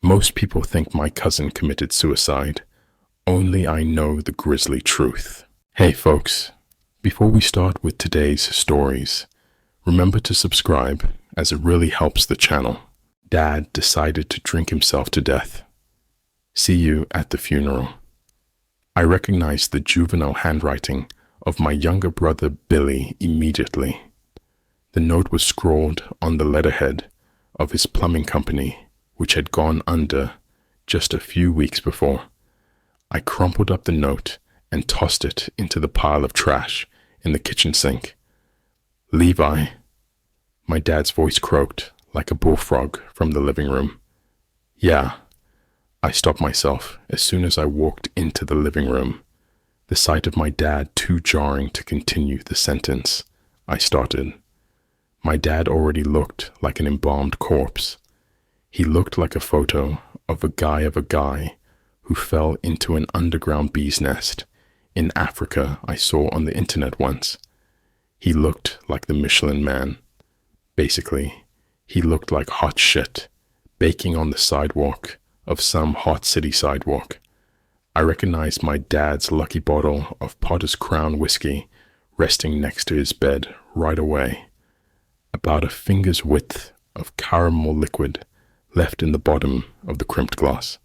Most people think my cousin committed suicide. Only I know the grisly truth. Hey folks, before we start with today's stories, remember to subscribe as it really helps the channel. Dad decided to drink himself to death. See you at the funeral. I recognized the juvenile handwriting of my younger brother Billy immediately. The note was scrawled on the letterhead of his plumbing company, which had gone under just a few weeks before. I crumpled up the note and tossed it into the pile of trash in the kitchen sink. Levi, my dad's voice croaked like a bullfrog from the living room. Yeah, I stopped myself as soon as I walked into the living room. The sight of my dad too jarring to continue the sentence. I started. My dad already looked like an embalmed corpse. He looked like a photo of a guy who fell into an underground bee's nest in Africa I saw on the internet once. He looked like the Michelin Man. Basically, he looked like hot shit baking on the sidewalk of some hot city sidewalk. I recognized my dad's lucky bottle of Potter's Crown whiskey resting next to his bed right away. About a finger's width of caramel liquid left in the bottom of the crimped glass.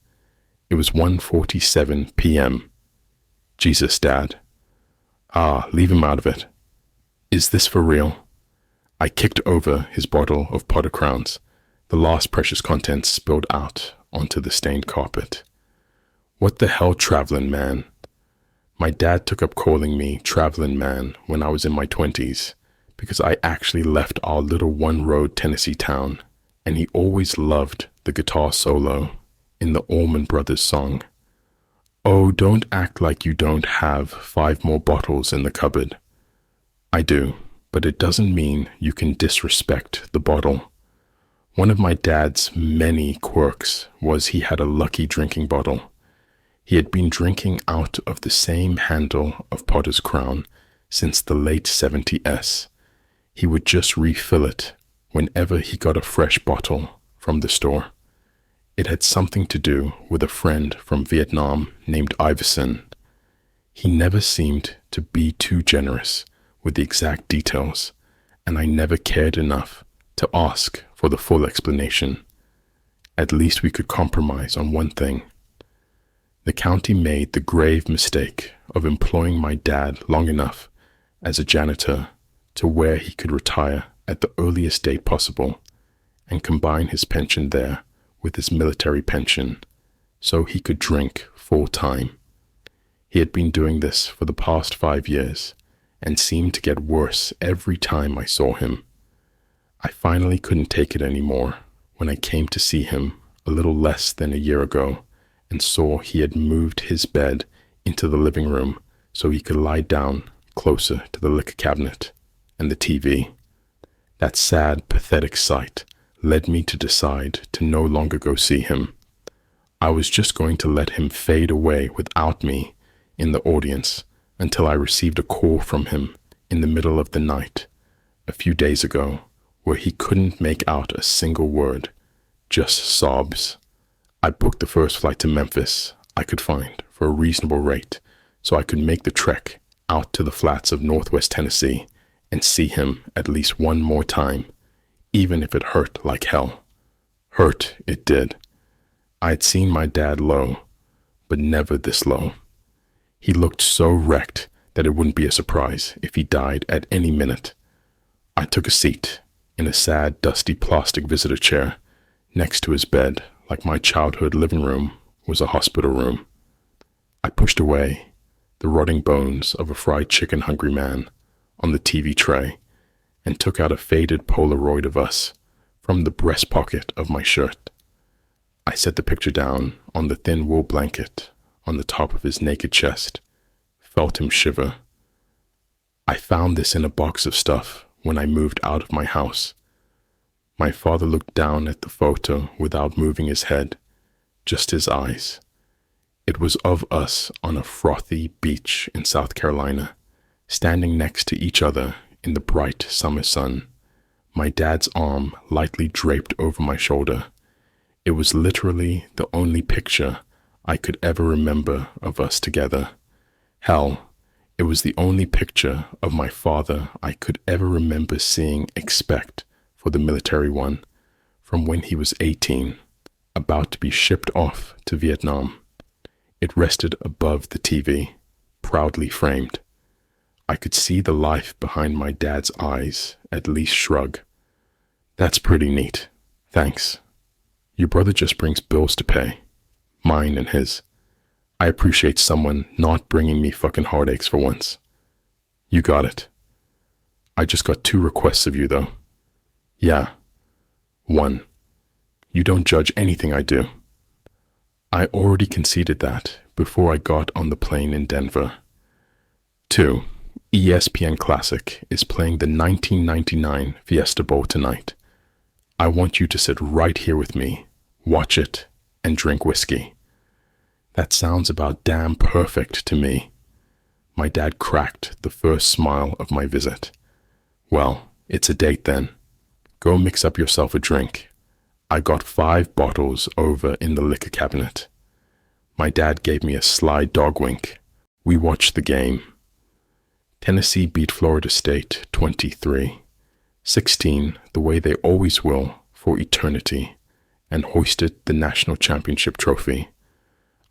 It was 1:47 p.m. Jesus, Dad. Leave him out of it. Is this for real? I kicked over his bottle of Potter Crowns. The last precious contents spilled out onto the stained carpet. What the hell, traveling man? My dad took up calling me traveling man when I was in my 20s because I actually left our little one-road Tennessee town, and he always loved the guitar solo in the Allman Brothers song. Oh, don't act like you don't have 5 more bottles in the cupboard. I do, but it doesn't mean you can disrespect the bottle. One of my dad's many quirks was he had a lucky drinking bottle. He had been drinking out of the same handle of Potter's Crown since the late 70s. He would just refill it whenever he got a fresh bottle from the store. It had something to do with a friend from Vietnam named Iverson. He never seemed to be too generous with the exact details, and I never cared enough to ask for the full explanation. At least we could compromise on one thing. The county made the grave mistake of employing my dad long enough as a janitor to where he could retire at the earliest date possible and combine his pension there with his military pension so he could drink full time. He had been doing this for the past 5 years and seemed to get worse every time I saw him. I finally couldn't take it anymore when I came to see him a little less than a year ago and saw he had moved his bed into the living room so he could lie down closer to the liquor cabinet and the TV. That sad, pathetic sight led me to decide to no longer go see him. I was just going to let him fade away without me in the audience until I received a call from him in the middle of the night a few days ago where he couldn't make out a single word, just sobs. I booked the first flight to Memphis I could find for a reasonable rate so I could make the trek out to the flats of Northwest Tennessee and see him at least one more time, even if it hurt like hell. Hurt it did. I had seen my dad low, but never this low. He looked so wrecked that it wouldn't be a surprise if he died at any minute. I took a seat in a sad, dusty plastic visitor chair next to his bed like my childhood living room was a hospital room. I pushed away the rotting bones of a fried chicken hungry man on the TV tray and took out a faded Polaroid of us from the breast pocket of my shirt. I set the picture down on the thin wool blanket on the top of his naked chest, felt him shiver. I found this in a box of stuff when I moved out of my house. My father looked down at the photo without moving his head, just his eyes. It was of us on a frothy beach in South Carolina, standing next to each other in the bright summer sun, my dad's arm lightly draped over my shoulder. It was literally the only picture I could ever remember of us together. Hell, it was the only picture of my father I could ever remember seeing except for the military one from when he was 18, about to be shipped off to Vietnam. It rested above the TV, proudly framed. I could see the life behind my dad's eyes at least shrug. That's pretty neat. Thanks. Your brother just brings bills to pay. Mine and his. I appreciate someone not bringing me fucking heartaches for once. You got it. I just got 2 requests of you, though. Yeah. 1. You don't judge anything I do. I already conceded that before I got on the plane in Denver. 2. ESPN Classic is playing the 1999 Fiesta Bowl tonight. I want you to sit right here with me, watch it, and drink whiskey. That sounds about damn perfect to me. My dad cracked the first smile of my visit. Well, it's a date then. Go mix up yourself a drink. I got 5 bottles over in the liquor cabinet. My dad gave me a sly dog wink. We watched the game. Tennessee beat Florida State 23-16, the way they always will for eternity, and hoisted the national championship trophy.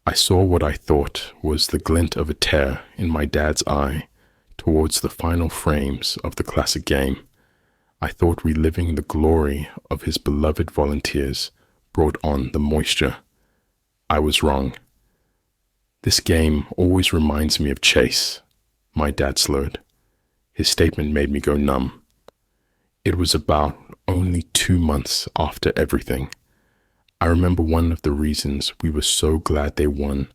I saw what I thought was the glint of a tear in my dad's eye towards the final frames of the classic game. I thought reliving the glory of his beloved Volunteers brought on the moisture. I was wrong. This game always reminds me of Chase, my dad slurred. His statement made me go numb. It was about only 2 months after everything. I remember one of the reasons we were so glad they won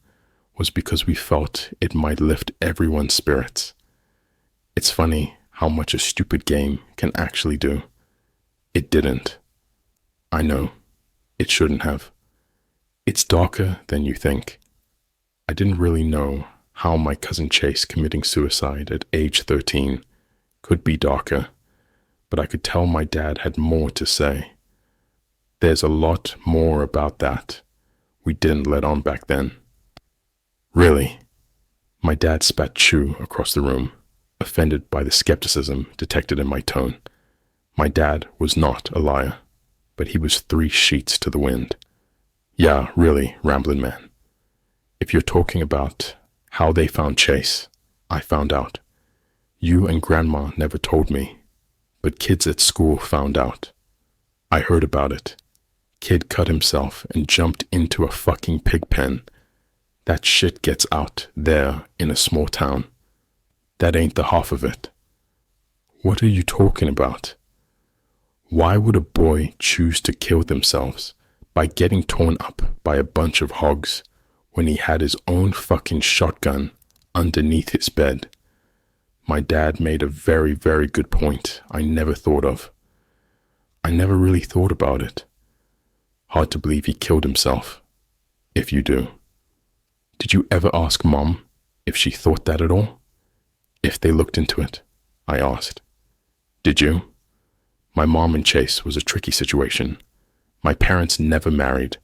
was because we felt it might lift everyone's spirits. It's funny how much a stupid game can actually do. It didn't. I know. It shouldn't have. It's darker than you think. I didn't really know how my cousin Chase committing suicide at age 13 could be darker, but I could tell my dad had more to say. There's a lot more about that we didn't let on back then. Really? My dad spat chew across the room, offended by the skepticism detected in my tone. My dad was not a liar, but he was 3 sheets to the wind. Yeah, really, Ramblin' Man. If you're talking about how they found Chase, I found out. You and Grandma never told me, but kids at school found out. I heard about it. Kid cut himself and jumped into a fucking pig pen. That shit gets out there in a small town. That ain't the half of it. What are you talking about? Why would a boy choose to kill themselves by getting torn up by a bunch of hogs when he had his own fucking shotgun underneath his bed? My dad made a very, very good point I never thought of. I never really thought about it. Hard to believe he killed himself, if you do. Did you ever ask Mom if she thought that at all? If they looked into it, I asked. Did you? My mom and Chase was a tricky situation. My parents never married.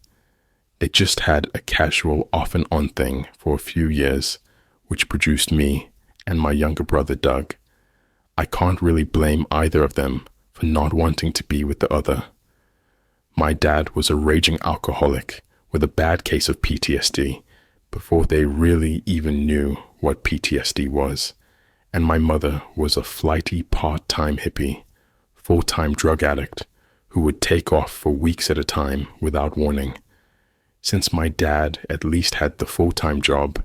They just had a casual off and on thing for a few years, which produced me and my younger brother Doug. I can't really blame either of them for not wanting to be with the other. My dad was a raging alcoholic with a bad case of PTSD before they really even knew what PTSD was, and my mother was a flighty part-time hippie, full-time drug addict who would take off for weeks at a time without warning. Since my dad at least had the full-time job,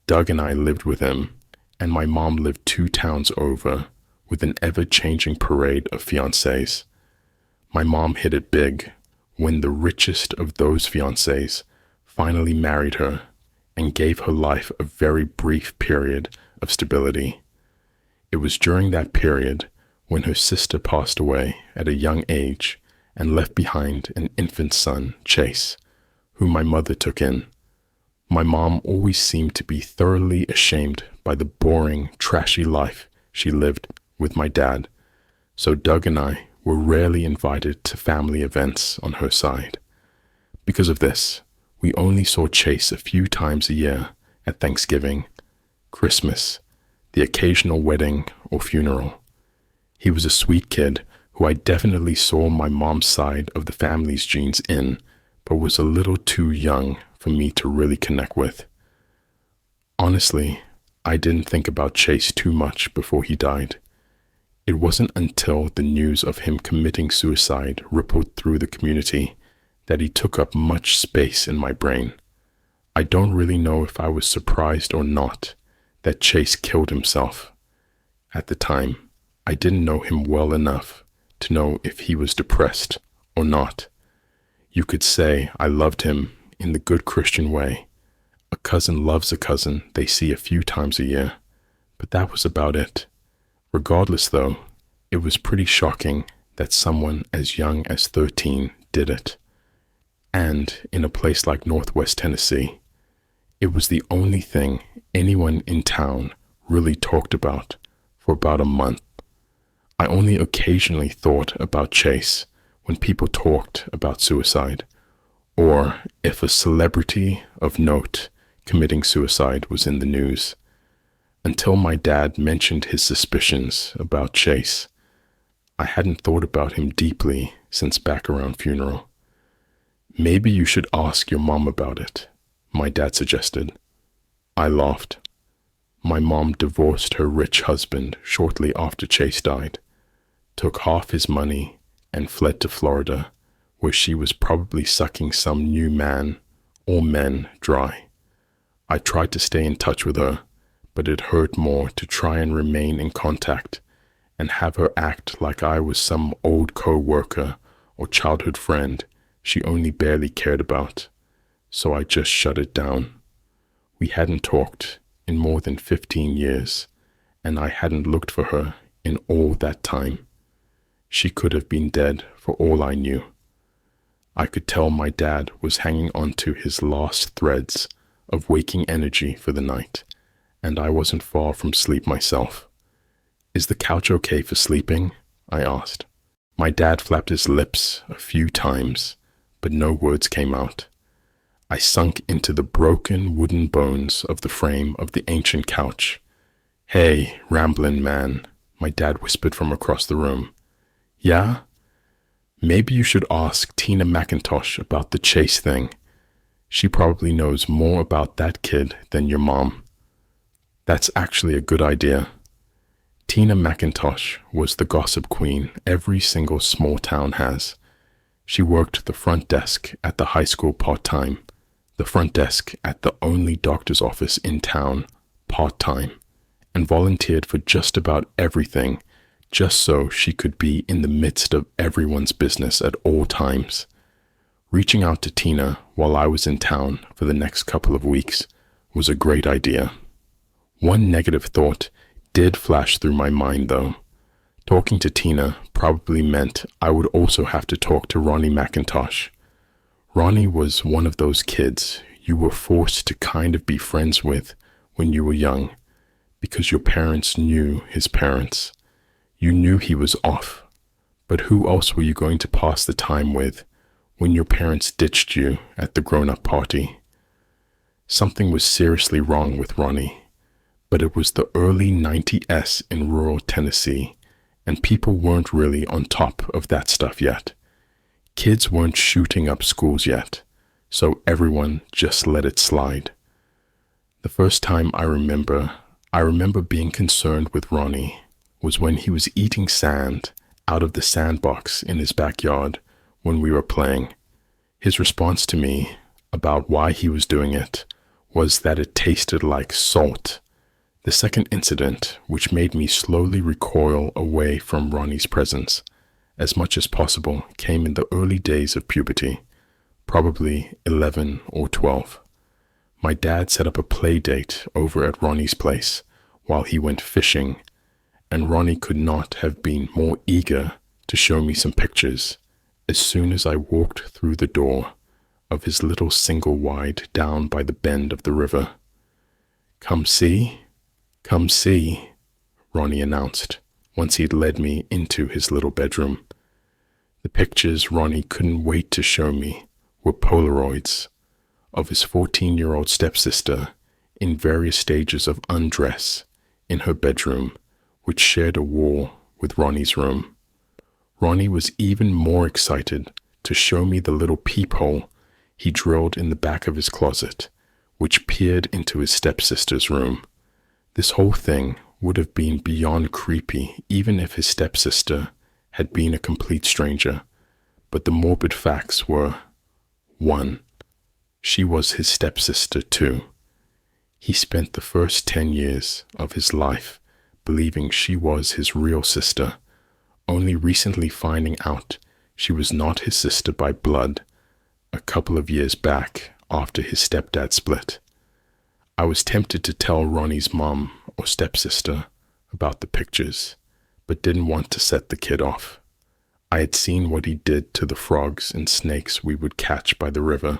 Doug and I lived with him, and my mom lived 2 towns over with an ever-changing parade of fiancés. My mom hit it big when the richest of those fiancés finally married her and gave her life a very brief period of stability. It was during that period when her sister passed away at a young age and left behind an infant son, Chase, whom my mother took in. My mom always seemed to be thoroughly ashamed by the boring, trashy life she lived with my dad, so Doug and I were rarely invited to family events on her side. Because of this, we only saw Chase a few times a year at Thanksgiving, Christmas, the occasional wedding or funeral. He was a sweet kid who I definitely saw my mom's side of the family's genes in, but was a little too young for me to really connect with. Honestly, I didn't think about Chase too much before he died. It wasn't until the news of him committing suicide rippled through the community that he took up much space in my brain. I don't really know if I was surprised or not that Chase killed himself. At the time, I didn't know him well enough to know if he was depressed or not. You could say I loved him in the good Christian way. A cousin loves a cousin they see a few times a year, but that was about it. Regardless though, it was pretty shocking that someone as young as 13 did it. And in a place like Northwest Tennessee, it was the only thing anyone in town really talked about for about a month. I only occasionally thought about Chase when people talked about suicide, or if a celebrity of note committing suicide was in the news, until my dad mentioned his suspicions about Chase. I hadn't thought about him deeply since back around funeral. Maybe you should ask your mom about it, my dad suggested. I laughed. My mom divorced her rich husband shortly after Chase died, took half his money, and fled to Florida, where she was probably sucking some new man or men dry. I tried to stay in touch with her, but it hurt more to try and remain in contact and have her act like I was some old co-worker or childhood friend she only barely cared about. So I just shut it down. We hadn't talked in more than 15 years, and I hadn't looked for her in all that time. She could have been dead for all I knew. I could tell my dad was hanging on to his last threads of waking energy for the night, and I wasn't far from sleep myself. "Is the couch okay for sleeping?" I asked. My dad flapped his lips a few times, but no words came out. I sunk into the broken wooden bones of the frame of the ancient couch. "Hey, ramblin' man," my dad whispered from across the room. "Yeah? Maybe you should ask Tina McIntosh about the Chase thing. She probably knows more about that kid than your mom." "That's actually a good idea." Tina McIntosh was the gossip queen every single small town has. She worked the front desk at the high school part-time, the front desk at the only doctor's office in town part-time, and volunteered for just about everything just so she could be in the midst of everyone's business at all times. Reaching out to Tina while I was in town for the next couple of weeks was a great idea. One negative thought did flash through my mind though. Talking to Tina probably meant I would also have to talk to Ronnie McIntosh. Ronnie was one of those kids you were forced to kind of be friends with when you were young, because your parents knew his parents. You knew he was off, but who else were you going to pass the time with when your parents ditched you at the grown-up party? Something was seriously wrong with Ronnie, but it was the early 90s in rural Tennessee, and people weren't really on top of that stuff yet. Kids weren't shooting up schools yet, so everyone just let it slide. The first time I remember being concerned with Ronnie was when he was eating sand out of the sandbox in his backyard when we were playing. His response to me about why he was doing it was that it tasted like salt. The second incident, which made me slowly recoil away from Ronnie's presence as much as possible, came in the early days of puberty, probably 11 or 12. My dad set up a play date over at Ronnie's place while he went fishing, and Ronnie could not have been more eager to show me some pictures as soon as I walked through the door of his little single wide down by the bend of the river. Come see," Ronnie announced once he'd led me into his little bedroom. The pictures Ronnie couldn't wait to show me were Polaroids of his 14-year-old stepsister in various stages of undress in her bedroom, which shared a wall with Ronnie's room. Ronnie was even more excited to show me the little peephole he drilled in the back of his closet, which peered into his stepsister's room. This whole thing would have been beyond creepy even if his stepsister had been a complete stranger, but the morbid facts were: 1. She was his stepsister too. He spent the first 10 years of his life believing she was his real sister, only recently finding out she was not his sister by blood a couple of years back after his stepdad split. I was tempted to tell Ronnie's mom or stepsister about the pictures, but didn't want to set the kid off. I had seen what he did to the frogs and snakes we would catch by the river,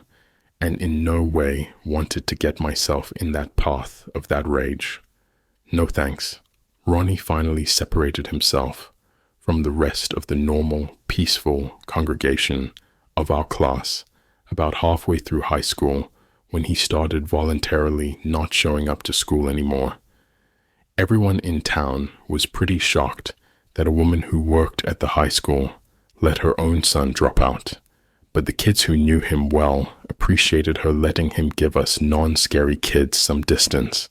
and in no way wanted to get myself in that path of that rage. No thanks. Ronnie finally separated himself from the rest of the normal, peaceful congregation of our class about halfway through high school, when he started voluntarily not showing up to school anymore. Everyone in town was pretty shocked that a woman who worked at the high school let her own son drop out, but the kids who knew him well appreciated her letting him give us non-scary kids some distance.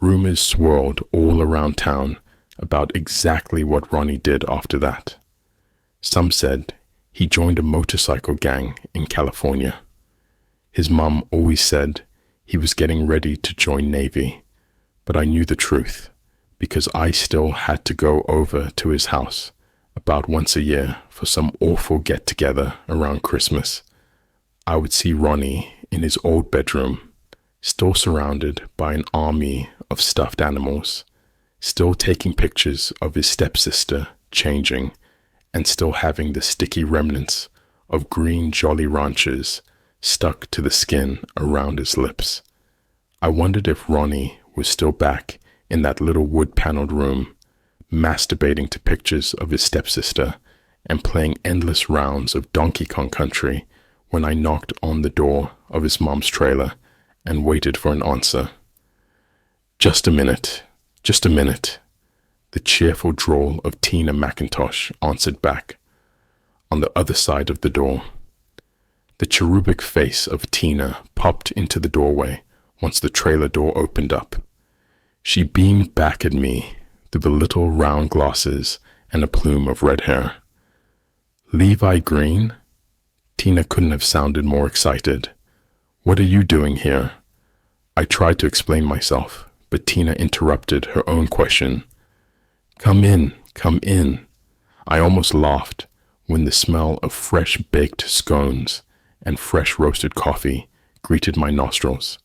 Rumors swirled all around town about exactly what Ronnie did after that. Some said he joined a motorcycle gang in California. His mom always said he was getting ready to join Navy, but I knew the truth because I still had to go over to his house about once a year for some awful get-together around Christmas. I would see Ronnie in his old bedroom, still surrounded by an army of stuffed animals, still taking pictures of his stepsister changing, and still having the sticky remnants of green Jolly Ranchers stuck to the skin around his lips. I wondered if Ronnie was still back in that little wood-paneled room, masturbating to pictures of his stepsister and playing endless rounds of Donkey Kong Country when I knocked on the door of his mom's trailer and waited for an answer. Just a minute, the cheerful drawl of Tina McIntosh answered back on the other side of the door. The cherubic face of Tina popped into the doorway once the trailer door opened up. She beamed back at me through the little round glasses and a plume of red hair. Levi Green? Tina couldn't have sounded more excited. What are you doing here? I tried to explain myself, but Tina interrupted her own question. Come in. I almost laughed when the smell of fresh baked scones and fresh roasted coffee greeted my nostrils.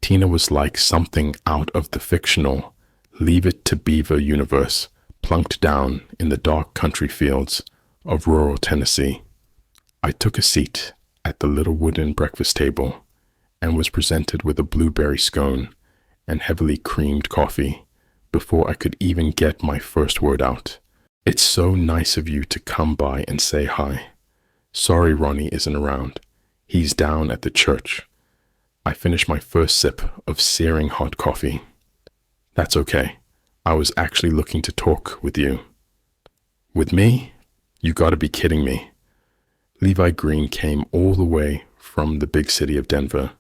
Tina was like something out of the fictional Leave It to Beaver universe, plunked down in the dark country fields of rural Tennessee. I took a seat at the little wooden breakfast table and was presented with a blueberry scone and heavily creamed coffee before I could even get my first word out. It's so nice of you to come by and say hi. Sorry Ronnie isn't around. He's down at the church. I finished my first sip of searing hot coffee. That's okay. I was actually looking to talk with you. With me? You gotta be kidding me. Levi Green came all the way from the big city of Denver.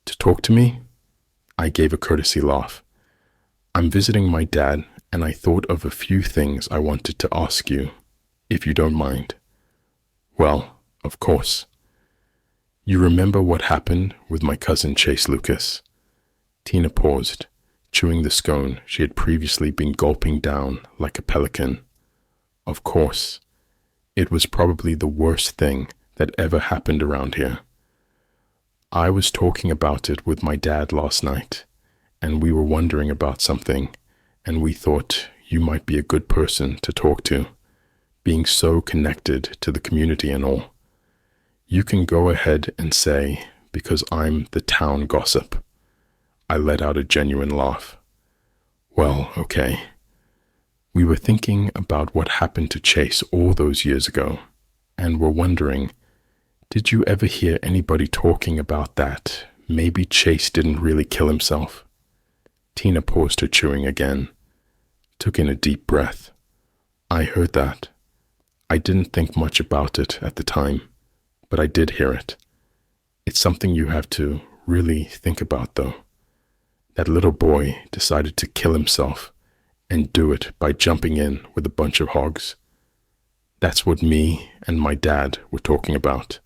To talk to me? I gave a courtesy laugh. I'm visiting my dad, and I thought of a few things I wanted to ask you, if you don't mind. Well, of course. You remember what happened with my cousin Chase Lucas? Tina paused, chewing the scone she had previously been gulping down like a pelican. Of course. It was probably the worst thing that ever happened around here. I was talking about it with my dad last night, and we were wondering about something, and we thought you might be a good person to talk to, being so connected to the community and all. You can go ahead and say, because I'm the town gossip. I let out a genuine laugh. Well, okay. We were thinking about what happened to Chase all those years ago, and were wondering, Did you ever hear anybody talking about that? Maybe Chase didn't really kill himself. Tina paused her chewing again, took in a deep breath. I heard that. I didn't think much about it at the time, but I did hear it. It's something you have to really think about, though. That little boy decided to kill himself and do it by jumping in with a bunch of hogs. That's what me and my dad were talking about.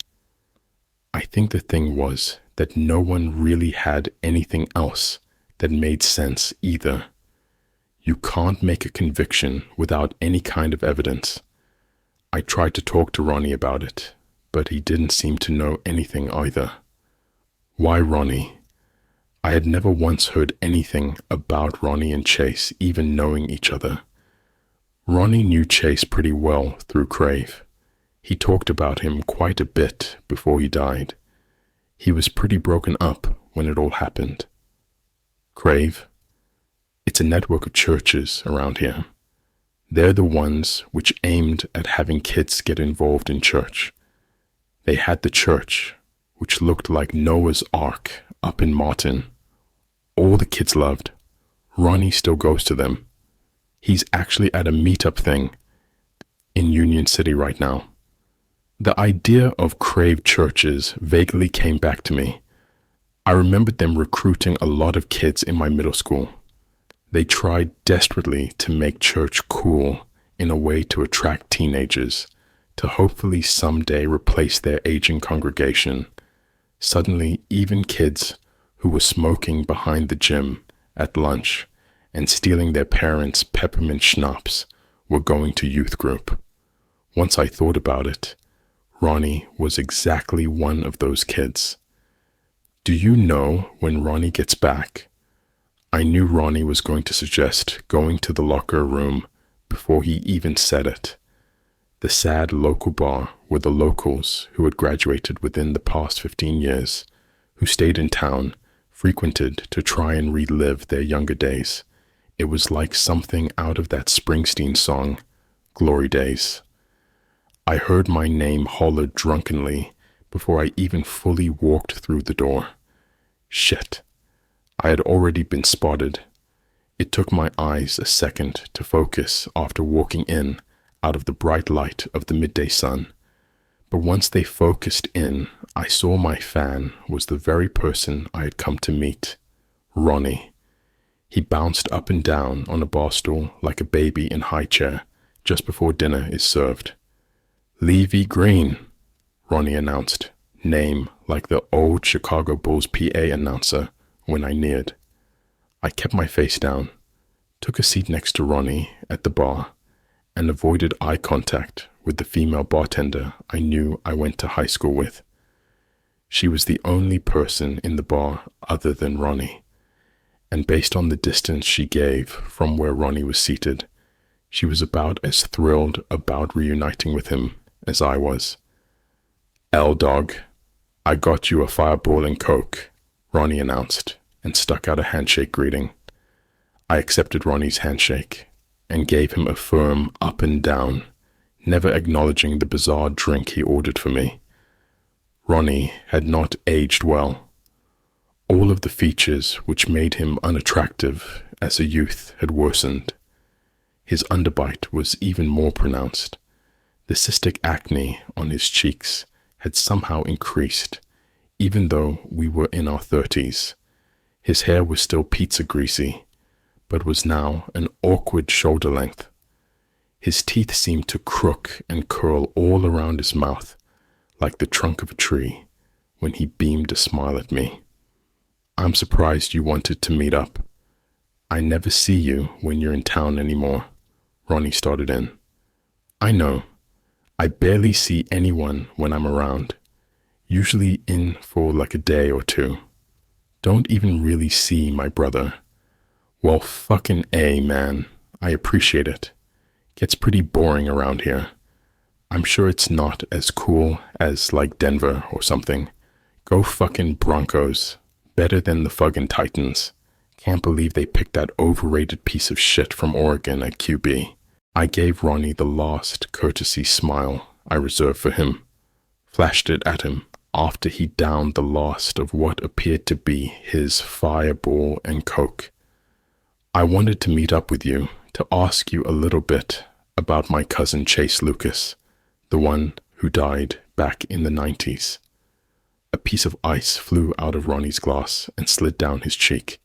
I think the thing was that no one really had anything else that made sense either. You can't make a conviction without any kind of evidence. I tried to talk to Ronnie about it, but he didn't seem to know anything either. Why Ronnie? I had never once heard anything about Ronnie and Chase even knowing each other. Ronnie knew Chase pretty well through Crave. He talked about him quite a bit before he died. He was pretty broken up when it all happened. Crave? It's a network of churches around here. They're the ones which aimed at having kids get involved in church. They had the church, which looked like Noah's Ark up in Martin. All the kids loved. Ronnie still goes to them. He's actually at a meetup thing in Union City right now. The idea of Crave churches vaguely came back to me. I remembered them recruiting a lot of kids in my middle school. They tried desperately to make church cool in a way to attract teenagers, to hopefully someday replace their aging congregation. Suddenly, even kids who were smoking behind the gym at lunch and stealing their parents' peppermint schnapps were going to youth group. Once I thought about it, Ronnie was exactly one of those kids. Do you know when Ronnie gets back? I knew Ronnie was going to suggest going to the locker room before he even said it. The sad local bar where the locals who had graduated within the past 15 years, who stayed in town, frequented to try and relive their younger days. It was like something out of that Springsteen song, Glory Days. I heard my name hollered drunkenly before I even fully walked through the door. Shit. I had already been spotted. It took my eyes a second to focus after walking in out of the bright light of the midday sun. But once they focused in, I saw my fan was the very person I had come to meet, Ronnie. He bounced up and down on a bar stool like a baby in high chair just before dinner is served. Levy Green, Ronnie announced, name like the old Chicago Bulls PA announcer when I neared. I kept my face down, took a seat next to Ronnie at the bar, and avoided eye contact with the female bartender I knew I went to high school with. She was the only person in the bar other than Ronnie, and based on the distance she gave from where Ronnie was seated, she was about as thrilled about reuniting with him as I was. L-Dog, I got you a fireball and Coke, Ronnie announced and stuck out a handshake greeting. I accepted Ronnie's handshake and gave him a firm up and down, never acknowledging the bizarre drink he ordered for me. Ronnie had not aged well. All of the features which made him unattractive as a youth had worsened. His underbite was even more pronounced. The cystic acne on his cheeks had somehow increased, even though we were in our 30s. His hair was still pizza greasy, but was now an awkward shoulder length. His teeth seemed to crook and curl all around his mouth, like the trunk of a tree, when he beamed a smile at me. I'm surprised you wanted to meet up. I never see you when you're in town anymore, Ronnie started in. I know. I barely see anyone when I'm around, usually in for like a day or two. Don't even really see my brother. Well, fucking A, man. I appreciate it. Gets pretty boring around here. I'm sure it's not as cool as like Denver or something. Go fucking Broncos. Better than the fucking Titans. Can't believe they picked that overrated piece of shit from Oregon at QB. I gave Ronnie the last courtesy smile I reserved for him. flashed it at him after he downed the last of what appeared to be his fireball and coke. I wanted to meet up with you to ask you a little bit about my cousin Chase Lucas, the one who died back in the 90s. A piece of ice flew out of Ronnie's glass and slid down his cheek.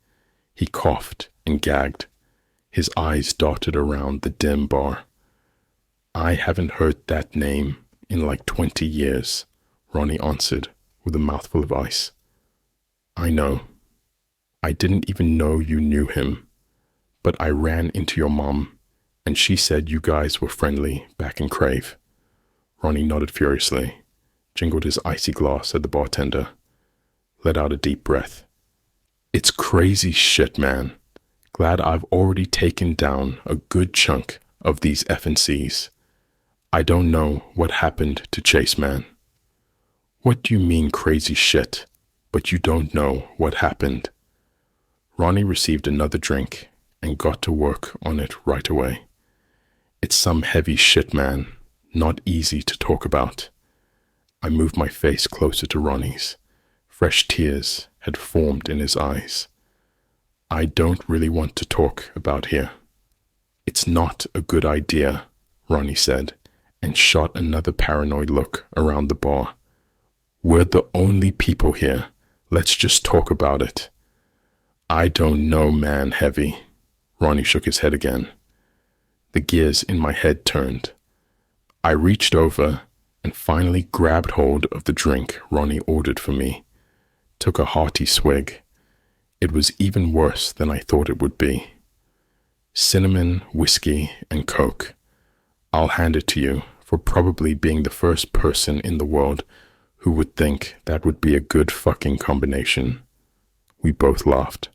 He coughed and gagged. His eyes darted around the dim bar. I haven't heard that name in like 20 years, Ronnie answered with a mouthful of ice. I know. I didn't even know you knew him, but I ran into your mom, and she said you guys were friendly back in Crave. Ronnie nodded furiously, jingled his icy glass at the bartender, let out a deep breath. It's crazy shit, man. Glad I've already taken down a good chunk of these F&Cs. I don't know what happened to Chase, man. What do you mean crazy shit, but you don't know what happened? Ronnie received another drink and got to work on it right away. It's some heavy shit, man. Not easy to talk about. I moved my face closer to Ronnie's. Fresh tears had formed in his eyes. I don't really want to talk about here. It's not a good idea, Ronnie said, and shot another paranoid look around the bar. We're the only people here. Let's just talk about it. I don't know, man, Heavy. Ronnie shook his head again. The gears in my head turned. I reached over and finally grabbed hold of the drink Ronnie ordered for me. Took a hearty swig. It was even worse than I thought it would be. Cinnamon, whiskey, and coke. I'll hand it to you for probably being the first person in the world who would think that would be a good fucking combination. We both laughed.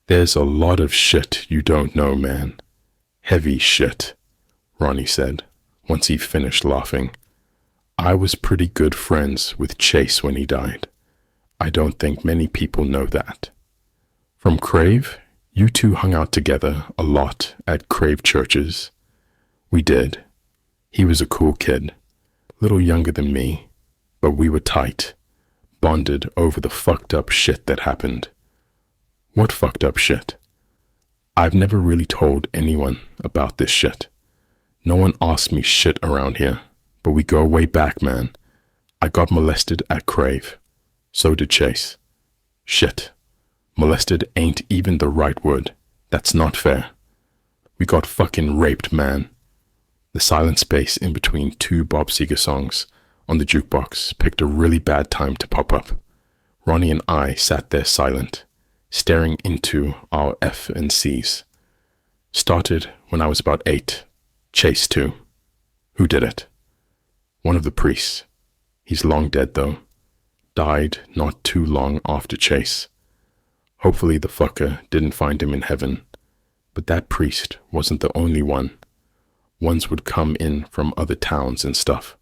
There's a lot of shit you don't know, man. Heavy shit, Ronnie said, once he finished laughing. I was pretty good friends with Chase when he died. I don't think many people know that. From Crave, you two hung out together a lot at Crave churches. We did. He was a cool kid, little younger than me, but we were tight, bonded over the fucked up shit that happened. What fucked up shit? I've never really told anyone about this shit. No one asks me shit around here, but we go way back, man. I got molested at Crave. So did Chase. Shit. Molested ain't even the right word. That's not fair. We got fucking raped, man. The silent space in between two Bob Seger songs on the jukebox picked a really bad time to pop up. Ronnie and I sat there silent, staring into our F&Cs. Started when I was about 8. Chase too. Who did it? One of the priests. He's long dead though. Died not too long after Chase. Hopefully the fucker didn't find him in heaven. But that priest wasn't the only one. Ones would come in from other towns and stuff.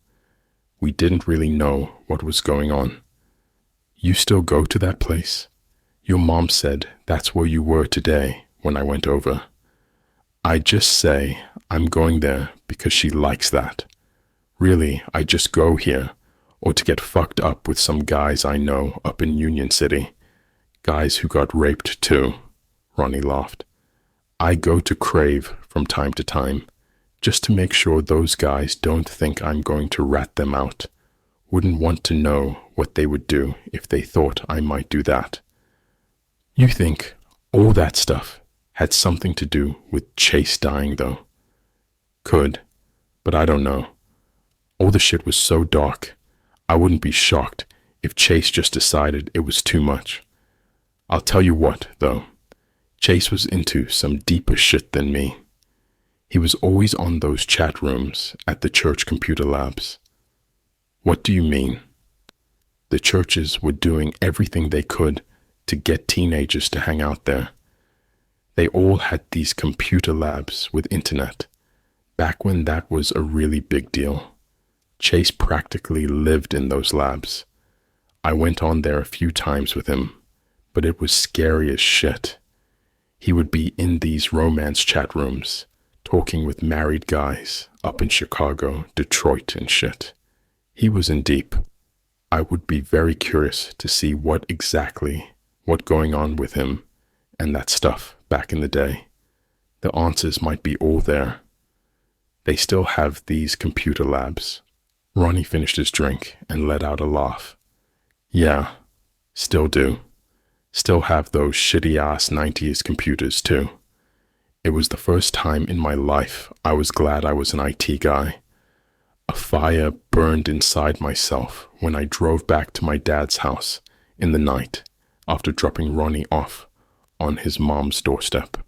We didn't really know what was going on. You still go to that place? Your mom said that's where you were today when I went over. I just say I'm going there because she likes that. Really, I just go here, or to get fucked up with some guys I know up in Union City. Guys who got raped too, Ronnie laughed. I go to Crave from time to time, just to make sure those guys don't think I'm going to rat them out. Wouldn't want to know what they would do if they thought I might do that. You think all that stuff had something to do with Chase dying though? Could, but I don't know. All the shit was so dark, I wouldn't be shocked if Chase just decided it was too much. I'll tell you what, though. Chase was into some deeper shit than me. He was always on those chat rooms at the church computer labs. What do you mean? The churches were doing everything they could to get teenagers to hang out there. They all had these computer labs with internet, back when that was a really big deal. Chase practically lived in those labs. I went on there a few times with him, but it was scary as shit. He would be in these romance chat rooms, talking with married guys up in Chicago, Detroit and shit. He was in deep. I would be very curious to see what going on with him and that stuff back in the day. The answers might be all there. They still have these computer labs. Ronnie finished his drink and let out a laugh. Yeah, still do. Still have those shitty-ass 90s computers too. It was the first time in my life I was glad I was an IT guy. A fire burned inside myself when I drove back to my dad's house in the night after dropping Ronnie off on his mom's doorstep,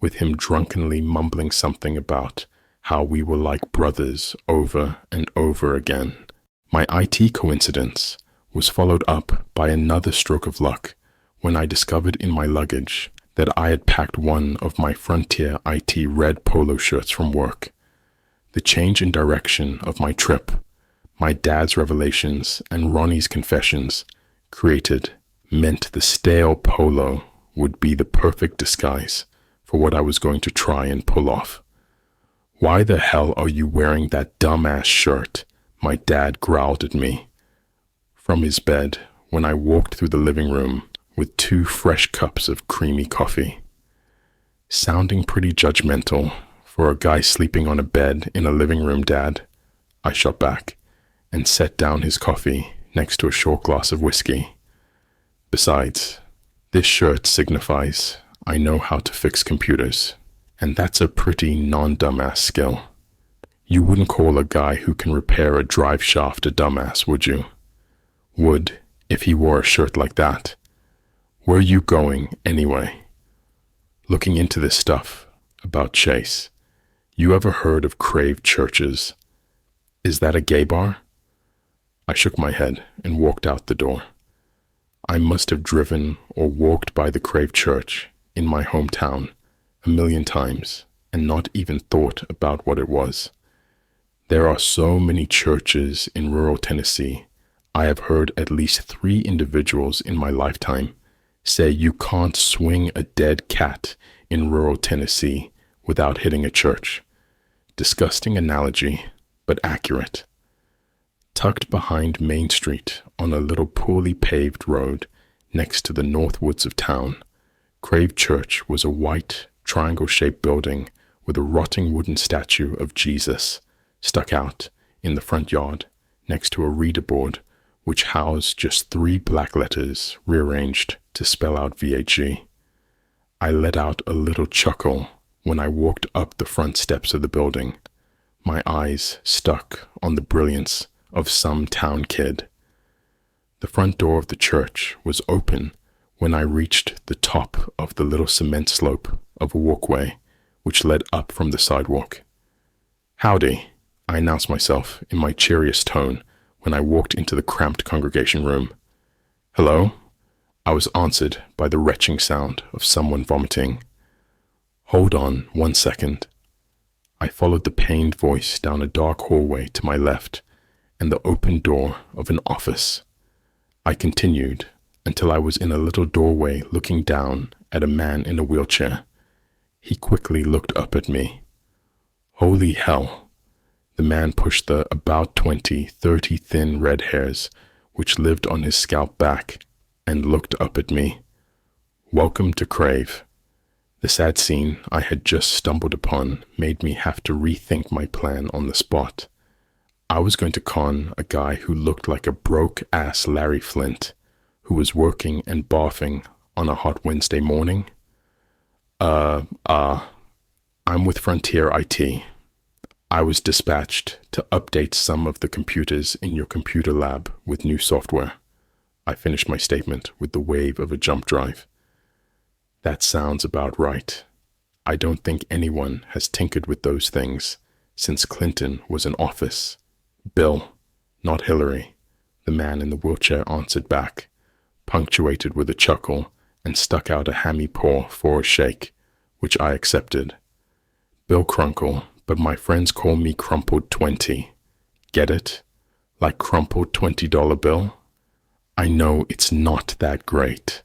with him drunkenly mumbling something about how we were like brothers over and over again. My IT coincidence was followed up by another stroke of luck when I discovered in my luggage that I had packed one of my Frontier IT red polo shirts from work. The change in direction of my trip, my dad's revelations, and Ronnie's confessions meant the stale polo would be the perfect disguise for what I was going to try and pull off. "Why the hell are you wearing that dumbass shirt?" my dad growled at me from his bed when I walked through the living room with 2 fresh cups of creamy coffee. Sounding pretty judgmental for a guy sleeping on a bed in a living room, Dad, I shot back and set down his coffee next to a short glass of whiskey. Besides, this shirt signifies I know how to fix computers, and that's a pretty non-dumbass skill. You wouldn't call a guy who can repair a drive shaft a dumbass, would you? Would, if he wore a shirt like that. Where are you going, anyway? Looking into this stuff about Chase, you ever heard of Crave Churches? Is that a gay bar? I shook my head and walked out the door. I must have driven or walked by the Crave Church in my hometown a million times and not even thought about what it was. There are so many churches in rural Tennessee. I have heard at least 3 individuals in my lifetime say you can't swing a dead cat in rural Tennessee without hitting a church. Disgusting analogy, but accurate. Tucked behind Main Street on a little poorly paved road next to the north woods of town, Crave Church was a white, triangle-shaped building with a rotting wooden statue of Jesus stuck out in the front yard next to a reader board which housed just 3 black letters rearranged to spell out VHG. I let out a little chuckle when I walked up the front steps of the building, my eyes stuck on the brilliance of some town kid. The front door of the church was open when I reached the top of the little cement slope of a walkway which led up from the sidewalk. "Howdy," I announced myself in my cheeriest tone when I walked into the cramped congregation room. "Hello?" I was answered by the retching sound of someone vomiting. "Hold on 1 second." I followed the pained voice down a dark hallway to my left and the open door of an office. I continued until I was in a little doorway looking down at a man in a wheelchair. He quickly looked up at me. Holy hell! The man pushed the about 20-30 thin red hairs which lived on his scalp back and looked up at me. "Welcome to Crave." The sad scene I had just stumbled upon made me have to rethink my plan on the spot. I was going to con a guy who looked like a broke-ass Larry Flint, who was working and barfing on a hot Wednesday morning. I'm with Frontier IT. I was dispatched to update some of the computers in your computer lab with new software. I finished my statement with the wave of a jump drive. That sounds about right. I don't think anyone has tinkered with those things since Clinton was in office. "Bill, not Hillary," the man in the wheelchair answered back, punctuated with a chuckle, and stuck out a hammy paw for a shake, which I accepted. "Bill Crunkle, but my friends call me Crumpled 20. Get it? Like crumpled $20 bill? I know it's not that great."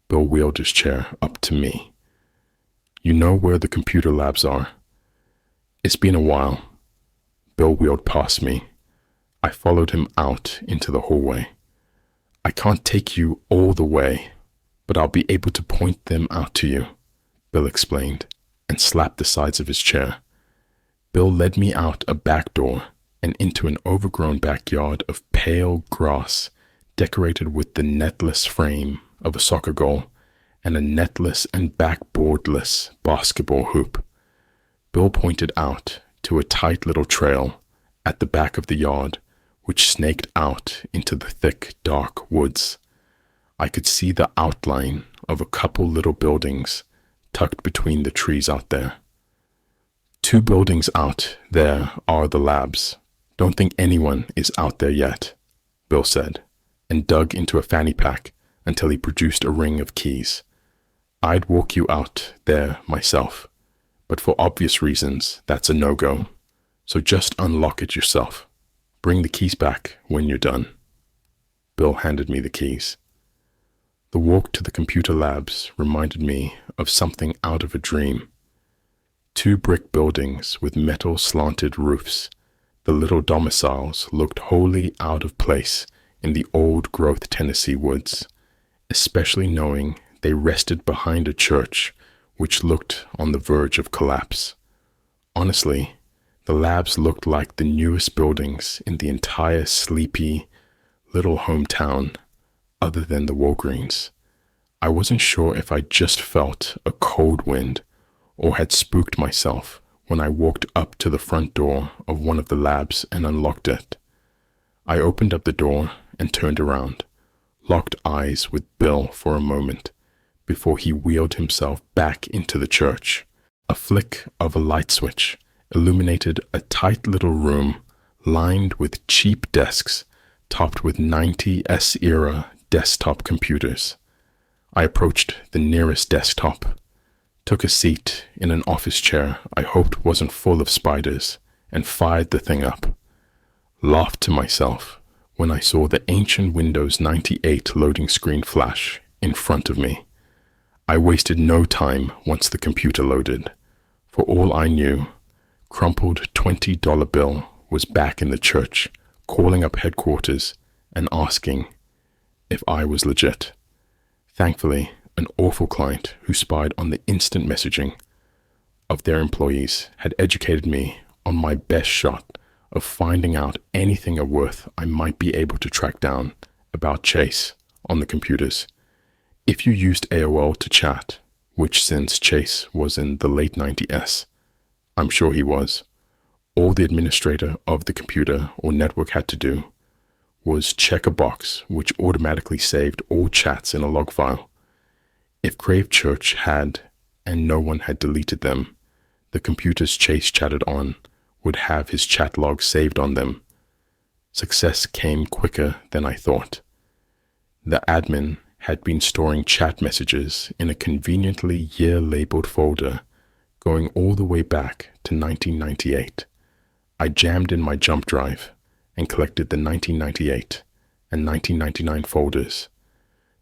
Bill wheeled his chair up to me. "You know where the computer labs are?" "It's been a while." Bill wheeled past me. I followed him out into the hallway. I can't take you all the way, but I'll be able to point them out to you, Bill explained, and slapped the sides of his chair. Bill led me out a back door and into an overgrown backyard of pale grass decorated with the netless frame of a soccer goal and a netless and backboardless basketball hoop. Bill pointed out to a tight little trail at the back of the yard which snaked out into the thick, dark woods. I could see the outline of a couple little buildings tucked between the trees out there. 2 buildings out there are the labs. Don't think anyone is out there yet, Bill said, and dug into a fanny pack until he produced a ring of keys. I'd walk you out there myself, but for obvious reasons, that's a no-go. So just unlock it yourself. Bring the keys back when you're done. Bill handed me the keys. The walk to the computer labs reminded me of something out of a dream. 2 brick buildings with metal slanted roofs. The little domiciles looked wholly out of place in the old-growth Tennessee woods, especially knowing they rested behind a church which looked on the verge of collapse. Honestly, the labs looked like the newest buildings in the entire sleepy little hometown other than the Walgreens. I wasn't sure if I just felt a cold wind or had spooked myself when I walked up to the front door of one of the labs and unlocked it. I opened up the door and turned around, locked eyes with Bill for a moment before he wheeled himself back into the church. A flick of a light switch illuminated a tight little room lined with cheap desks topped with 90s-era desktop computers. I approached the nearest desktop, took a seat in an office chair I hoped wasn't full of spiders, and fired the thing up. Laughed to myself when I saw the ancient Windows 98 loading screen flash in front of me. I wasted no time once the computer loaded. For all I knew, crumpled $20 bill was back in the church, calling up headquarters and asking if I was legit. Thankfully, an awful client who spied on the instant messaging of their employees had educated me on my best shot of finding out anything of worth I might be able to track down about Chase on the computers. If you used AOL to chat, which since Chase was in the late 90s, I'm sure he was, all the administrator of the computer or network had to do was check a box which automatically saved all chats in a log file. If Crave Church had, and no one had deleted them, the computers Chase chatted on would have his chat logs saved on them. Success came quicker than I thought. The admin had been storing chat messages in a conveniently year-labeled folder going all the way back to 1998. I jammed in my jump drive and collected the 1998 and 1999 folders.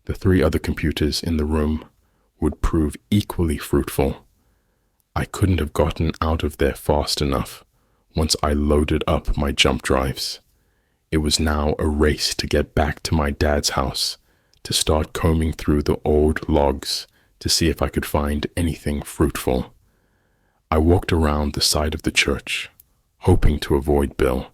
The 3 other computers in the room would prove equally fruitful. I couldn't have gotten out of there fast enough once I loaded up my jump drives. It was now a race to get back to my dad's house, to start combing through the old logs to see if I could find anything fruitful. I walked around the side of the church, hoping to avoid Bill.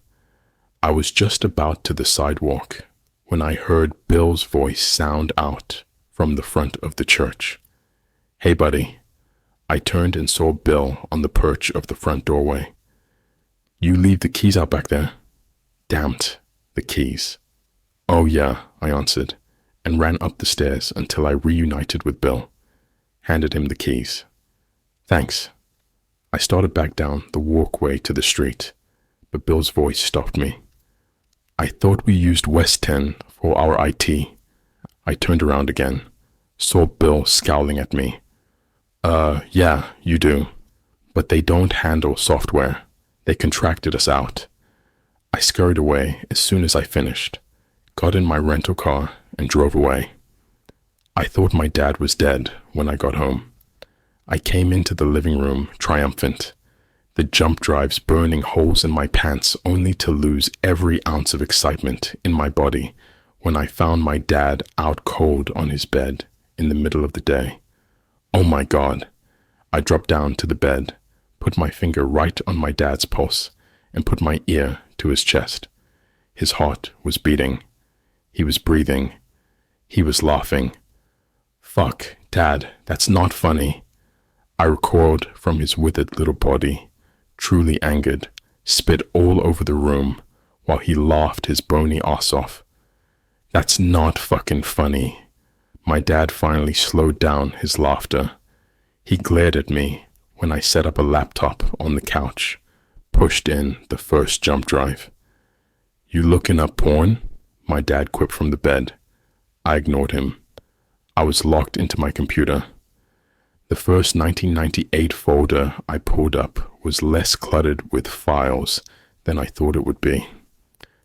I was just about to the sidewalk when I heard Bill's voice sound out from the front of the church. "Hey, buddy." I turned and saw Bill on the perch of the front doorway. "You leave the keys out back there?" "Damned, the keys." "Oh yeah," I answered, and ran up the stairs until I reunited with Bill. Handed him the keys. "Thanks." I started back down the walkway to the street, but Bill's voice stopped me. "I thought we used West 10 for our IT." I turned around again, saw Bill scowling at me. Yeah, you do. But they don't handle software. They contracted us out." I scurried away as soon as I finished, got in my rental car, and drove away. I thought my dad was dead when I got home. I came into the living room triumphant. the jump drives burning holes in my pants only to lose every ounce of excitement in my body when I found my dad out cold on his bed in the middle of the day. Oh my God. I dropped down to the bed, put my finger right on my dad's pulse, and put my ear to his chest. His heart was beating. He was breathing. He was laughing. Fuck, Dad, that's not funny. I recoiled from his withered little body, truly angered, spit all over the room while he laughed his bony ass off. That's not fucking funny. My dad finally slowed down his laughter. He glared at me when I set up a laptop on the couch, pushed in the first jump drive. You looking up porn? My dad quipped from the bed. I ignored him. I was locked into my computer. The first 1998 folder I pulled up was less cluttered with files than I thought it would be.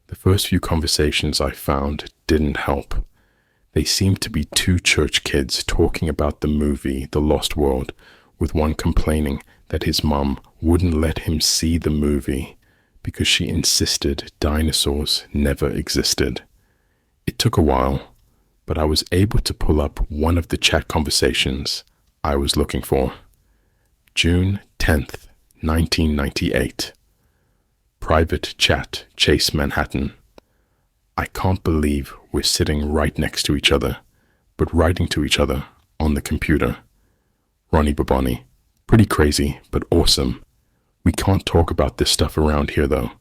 The first few conversations I found didn't help. They seemed to be two church kids talking about the movie The Lost World, with one complaining that his mom wouldn't let him see the movie because she insisted dinosaurs never existed. It took a while, but I was able to pull up one of the chat conversations I was looking for. June 10th, 1998. Private chat, Chase, Manhattan. I can't believe we're sitting right next to each other, but writing to each other on the computer. Ronnie Babani. Pretty crazy, but awesome. We can't talk about this stuff around here though.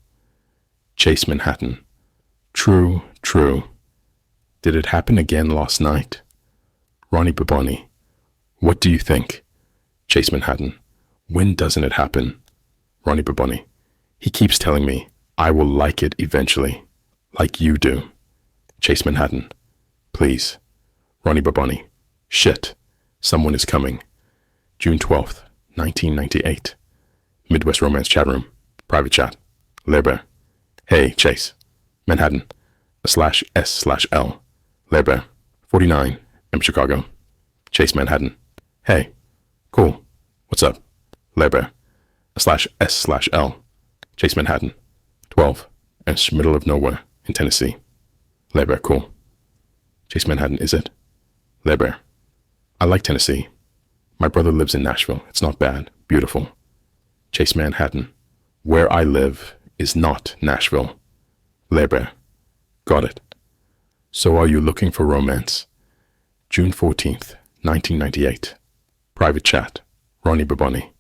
Chase, Manhattan. True, true. Did it happen again last night? Ronnie Babani. What do you think? Chase, Manhattan. When doesn't it happen? Ronnie Babani. He keeps telling me I will like it eventually. Like you do. Chase, Manhattan. Please. Ronnie Babani. Shit. Someone is coming. June 12th, 1998. Midwest Romance chat room. Private chat. Lerber. Hey, Chase. Manhattan. /S/L. Lerber. 49. M. Chicago. Chase, Manhattan. Hey. Cool. What's up? Lerber. /S/L. Chase, Manhattan. 12. It's middle of nowhere. In Tennessee. Lerber, cool. Chase, Manhattan, is it? Lerber. I like Tennessee. My brother lives in Nashville. It's not bad. Beautiful. Chase, Manhattan. Where I live is not Nashville. Lerber. Got it. So are you looking for romance? June 14th, 1998. Private chat. Ronnie Babani.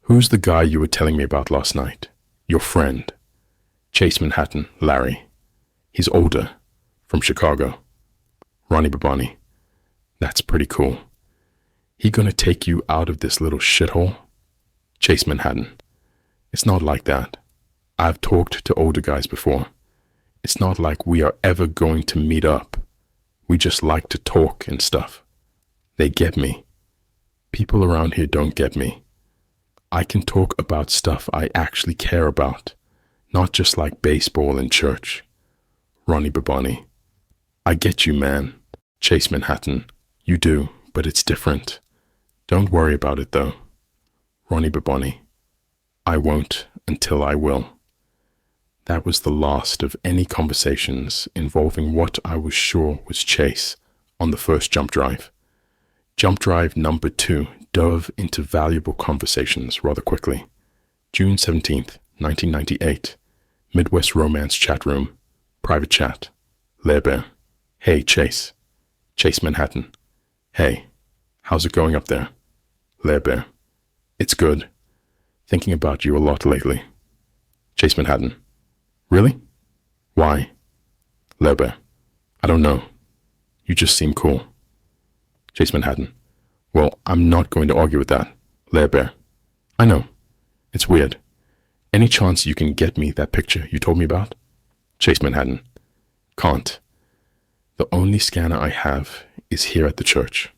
Who's the guy you were telling me about last night? Your friend. Chase, Manhattan, Larry. He's older, from Chicago. Ronnie Babani. That's pretty cool. He gonna take you out of this little shithole? Chase, Manhattan. It's not like that. I've talked to older guys before. It's not like we are ever going to meet up. We just like to talk and stuff. They get me. People around here don't get me. I can talk about stuff I actually care about, not just like baseball and church. Ronnie Babani. I get you, man. Chase, Manhattan. You do, but it's different. Don't worry about it, though. Ronnie Babani. I won't until I will. That was the last of any conversations involving what I was sure was Chase on the first jump drive. Jump drive number 2 dove into valuable conversations rather quickly. June 17th, 1998. Midwest Romance chat room. Private chat. Lerber. Hey, Chase. Chase, Manhattan. Hey, how's it going up there? Lerber. It's good. Thinking about you a lot lately. Chase, Manhattan. Really? Why? Lerber. I don't know. You just seem cool. Chase, Manhattan. Well, I'm not going to argue with that. Lerber. I know. It's weird. Any chance you can get me that picture you told me about? Chase, Manhattan. Can't. The only scanner I have is here at the church,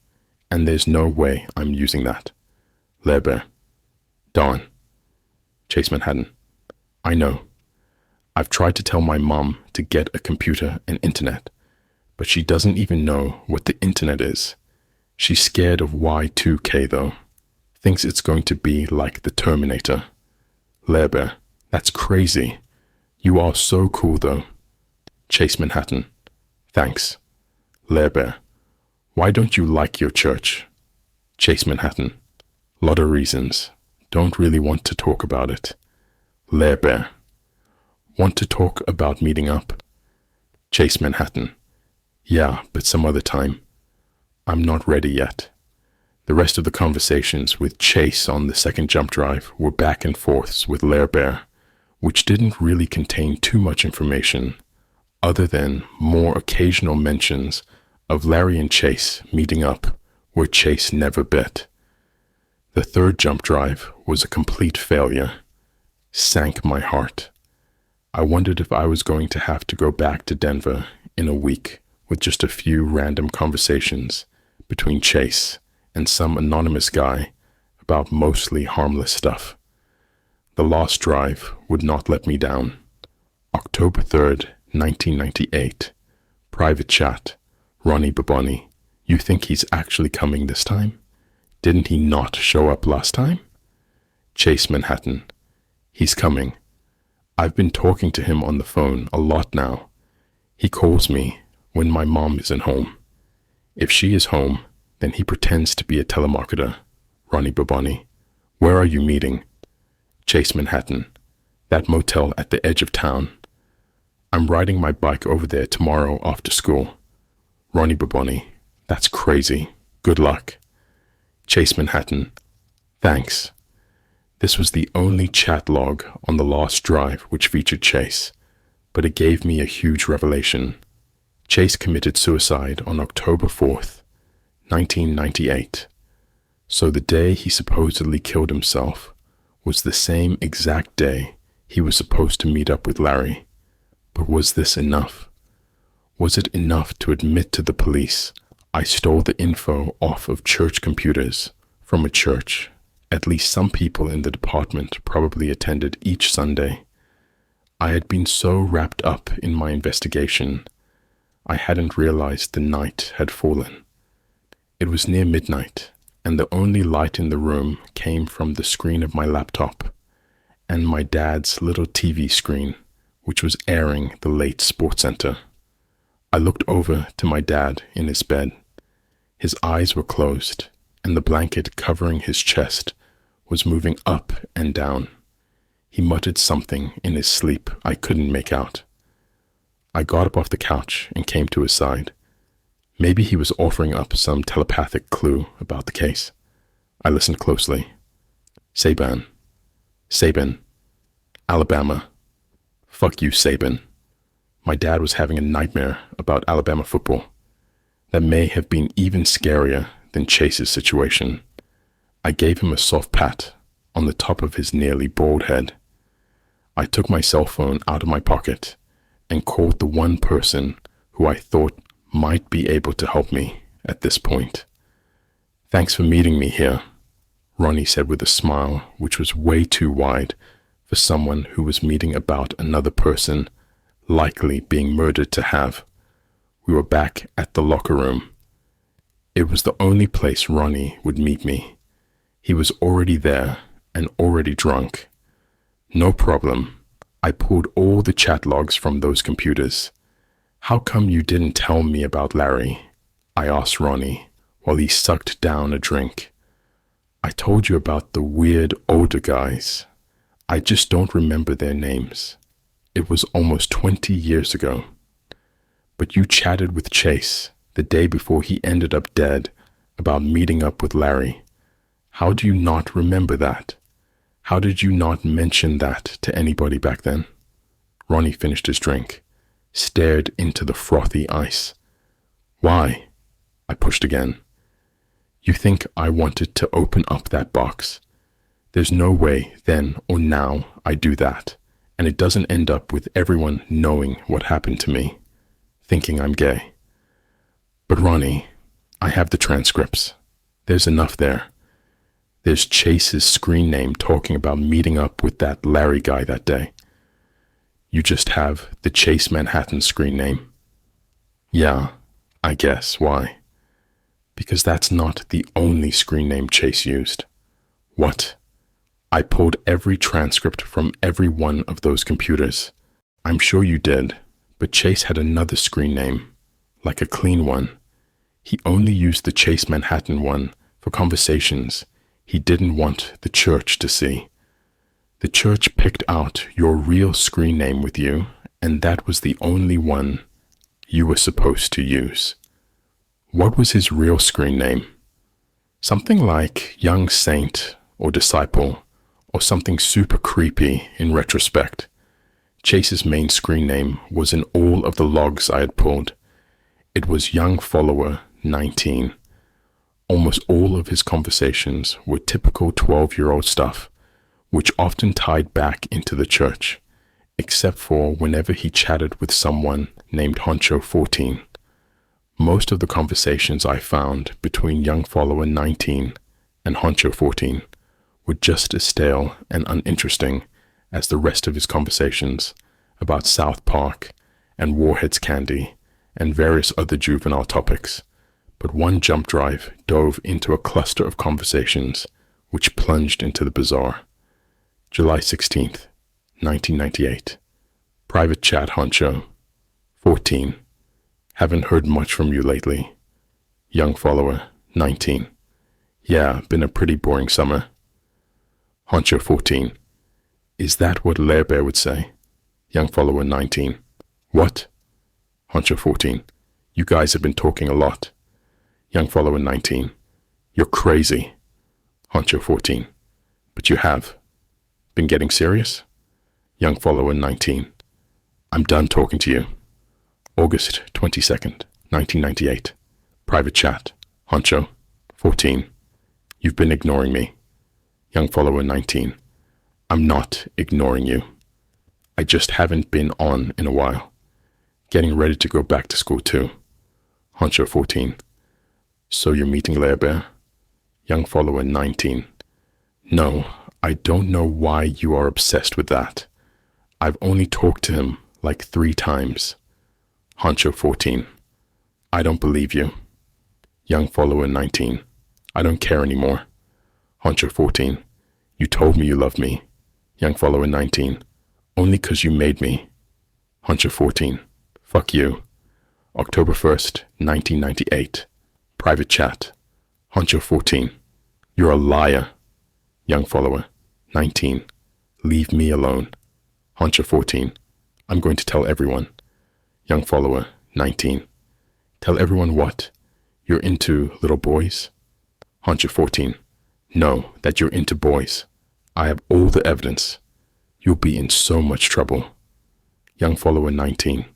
and there's no way I'm using that. Lerber. Darn. Chase, Manhattan. I know. I've tried to tell my mom to get a computer and internet, but she doesn't even know what the internet is. She's scared of Y2K though. Thinks it's going to be like the Terminator. Leber, that's crazy. You are so cool though. Chase Manhattan, thanks. Leber, why don't you like your church? Chase Manhattan, lot of reasons. Don't really want to talk about it. Leber, want to talk about meeting up? Chase Manhattan, yeah, but some other time. I'm not ready yet. The rest of the conversations with Chase on the second jump drive were back and forths with Leber, which didn't really contain too much information, other than more occasional mentions of Larry and Chase meeting up where Chase never bit. The third jump drive was a complete failure. Sank my heart. I wondered if I was going to have to go back to Denver in a week with just a few random conversations between Chase and some anonymous guy about mostly harmless stuff. The last drive would not let me down. October 3rd, 1998. Private chat. Ronnie Baboni, you think he's actually coming this time? Didn't he not show up last time? Chase Manhattan, he's coming. I've been talking to him on the phone a lot now. He calls me when my mom isn't home. If she is home, then he pretends to be a telemarketer. Ronnie Baboni, where are you meeting? Chase Manhattan, that motel at the edge of town. I'm riding my bike over there tomorrow after school. Ronnie Baboni, that's crazy. Good luck. Chase Manhattan, thanks. This was the only chat log on the last drive which featured Chase, but it gave me a huge revelation. Chase committed suicide on October 4th, 1998. So the day he supposedly killed himself was the same exact day he was supposed to meet up with Larry. But was this enough? Was it enough to admit to the police I stole the info off of church computers from a church at least some people in the department probably attended each Sunday? I had been so wrapped up in my investigation, I hadn't realized the night had fallen. It was near midnight, and the only light in the room came from the screen of my laptop and my dad's little TV screen, which was airing the late SportsCenter. I looked over to my dad in his bed. His eyes were closed, and the blanket covering his chest was moving up and down. He muttered something in his sleep I couldn't make out. I got up off the couch and came to his side. Maybe he was offering up some telepathic clue about the case. I listened closely. Sabin, Alabama. Fuck you, Sabin. My dad was having a nightmare about Alabama football. That may have been even scarier than Chase's situation. I gave him a soft pat on the top of his nearly bald head. I took my cell phone out of my pocket and called the one person who I thought might be able to help me at this point. Thanks for meeting me here, Ronnie said with a smile which was way too wide for someone who was meeting about another person likely being murdered to have. We were back at the locker room. It was the only place Ronnie would meet me. He was already there and already drunk. No problem. I pulled all the chat logs from those computers. How come you didn't tell me about Larry? I asked Ronnie while he sucked down a drink. I told you about the weird older guys. I just don't remember their names. It was almost 20 years ago. But you chatted with Chase the day before he ended up dead about meeting up with Larry. How do you not remember that? How did you not mention that to anybody back then? Ronnie finished his drink, stared into the frothy ice. Why? I pushed again. You think I wanted to open up that box? There's no way then or now I do that, and it doesn't end up with everyone knowing what happened to me, thinking I'm gay. But Ronnie, I have the transcripts. There's enough there. There's Chase's screen name talking about meeting up with that Larry guy that day. You just have the Chase Manhattan screen name. Yeah, I guess. Why? Because that's not the only screen name Chase used. What? I pulled every transcript from every one of those computers. I'm sure you did, but Chase had another screen name, like a clean one. He only used the Chase Manhattan one for conversations he didn't want the church to see. The church picked out your real screen name with you, and that was the only one you were supposed to use. What was his real screen name? Something like Young Saint or Disciple, or something super creepy in retrospect. Chase's main screen name was in all of the logs I had pulled. It was Young Follower 19. Almost all of his conversations were typical 12-year-old stuff, which often tied back into the church, except for whenever he chatted with someone named Honcho 14. Most of the conversations I found between Young Follower 19 and Honcho 14 were just as stale and uninteresting as the rest of his conversations about South Park and Warhead's Candy and various other juvenile topics. But one jump drive dove into a cluster of conversations which plunged into the bizarre. July 16th, 1998. Private chat, Honcho. 14. Haven't heard much from you lately. Young Follower 19. Yeah, been a pretty boring summer. Honcho 14. Is that what Lair Bear would say? Young Follower 19. What? Honcho 14. You guys have been talking a lot. Young Follower 19. You're crazy. Honcho 14. But you have. Been getting serious? Young Follower 19. I'm done talking to you. August 22nd, 1998. Private chat. Honcho 14. You've been ignoring me. Young Follower 19. I'm not ignoring you. I just haven't been on in a while. Getting ready to go back to school too. Honcho 14. So you're meeting Lair Bear? Young Follower 19. No, I don't know why you are obsessed with that. I've only talked to him like 3 times. Honcho 14. I don't believe you. Young Follower 19. I don't care anymore. Honcho 14. You told me you love me. Young Follower 19. Only 'cause you made me. Honcho 14. Fuck you. October 1st, 1998. Private chat. Honcho 14. You're a liar. Young Follower 19. Leave me alone. Honcho 14. I'm going to tell everyone. Young Follower 19. Tell everyone what? You're into little boys? Honcho 14. No, that you're into boys. I have all the evidence. You'll be in so much trouble. Young Follower 19.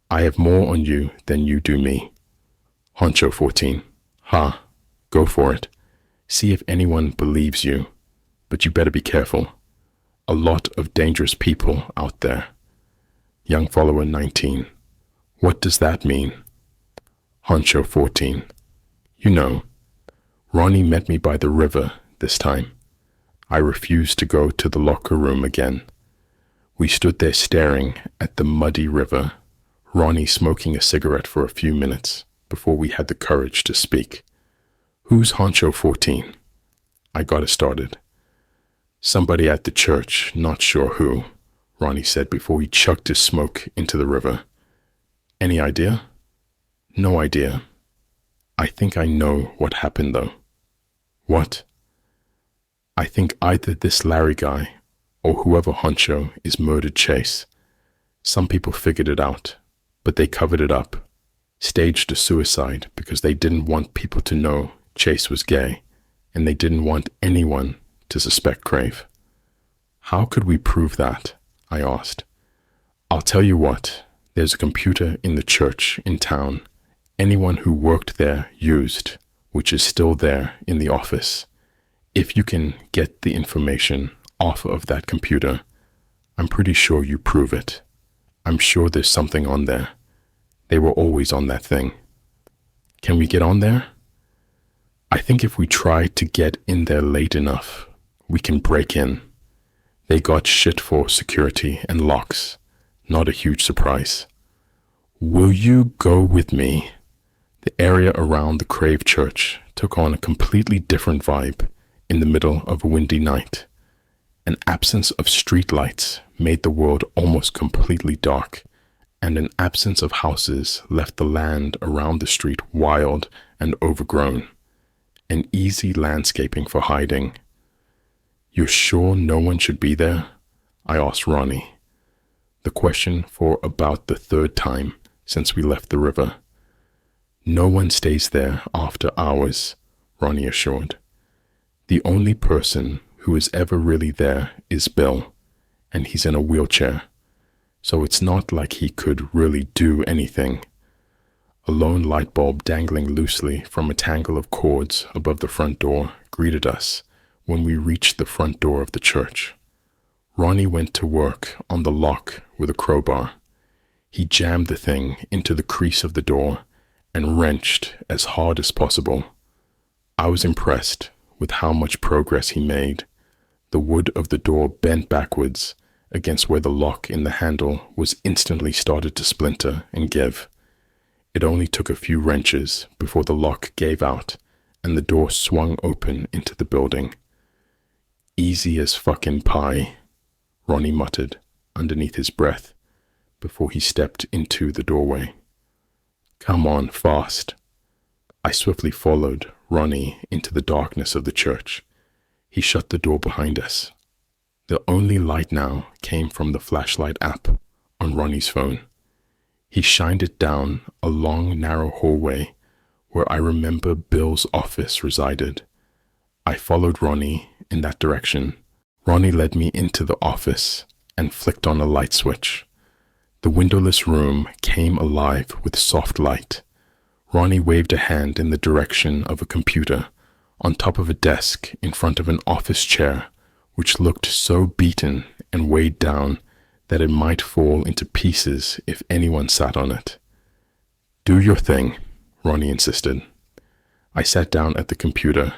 I have more on you than you do me. Honcho 14. Ha, go for it. See if anyone believes you. But you better be careful. A lot of dangerous people out there. Young Follower 19. What does that mean? Honcho 14. You know, Ronnie met me by the river this time. I refused to go to the locker room again. We stood there staring at the muddy river, Ronnie smoking a cigarette for a few minutes before we had the courage to speak. Who's Honcho 14? I got it started. Somebody at the church, not sure who, Ronnie said before he chucked his smoke into the river. Any idea? No idea. I think I know what happened though. What? I think either this Larry guy or whoever Honcho is murdered Chase. Some people figured it out, but they covered it up, staged a suicide because they didn't want people to know Chase was gay, and they didn't want anyone to suspect Crave. How could we prove that? I asked. I'll tell you what, there's a computer in the church in town anyone who worked there used, which is still there in the office. If you can get the information off of that computer, I'm pretty sure you prove it. I'm sure there's something on there. They were always on that thing. Can we get on there? I think if we try to get in there late enough, we can break in. They got shit for security and locks. Not a huge surprise. Will you go with me? The area around the Crave Church took on a completely different vibe in the middle of a windy night. An absence of streetlights made the world almost completely dark, and an absence of houses left the land around the street wild and overgrown. An easy landscaping for hiding. "You're sure no one should be there?" I asked Ronnie. The question for about the third time since we left the river. "No one stays there after hours," Ronnie assured. "The only person who is ever really there is Bill, and he's in a wheelchair, so it's not like he could really do anything." A lone light bulb dangling loosely from a tangle of cords above the front door greeted us when we reached the front door of the church. Ronnie went to work on the lock with a crowbar. He jammed the thing into the crease of the door and wrenched as hard as possible. I was impressed with how much progress he made. The wood of the door bent backwards against where the lock in the handle was instantly started to splinter and give. It only took a few wrenches before the lock gave out and the door swung open into the building. "Easy as fucking pie," Ronnie muttered underneath his breath before he stepped into the doorway. "Come on, fast." I swiftly followed Ronnie into the darkness of the church. He shut the door behind us. The only light now came from the flashlight app on Ronnie's phone. He shined it down a long, narrow hallway where I remember Bill's office resided. I followed Ronnie in that direction. Ronnie led me into the office and flicked on a light switch. The windowless room came alive with soft light. Ronnie waved a hand in the direction of a computer on top of a desk in front of an office chair, which looked so beaten and weighed down that it might fall into pieces if anyone sat on it. "Do your thing," Ronnie insisted. I sat down at the computer,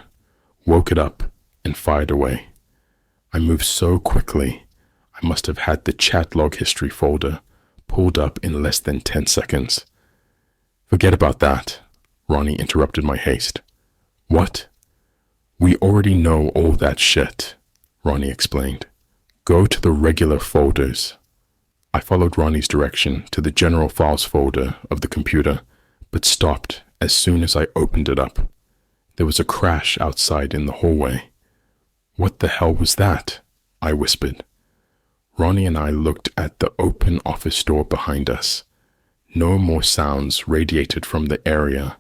woke it up, and fired away. I moved so quickly, I must have had the chat log history folder pulled up in less than 10 seconds. "Forget about that," Ronnie interrupted my haste. "What?" "We already know all that shit," Ronnie explained. "Go to the regular folders." I followed Ronnie's direction to the general files folder of the computer, but stopped as soon as I opened it up. There was a crash outside in the hallway. "What the hell was that?" I whispered. Ronnie and I looked at the open office door behind us. No more sounds radiated from the area,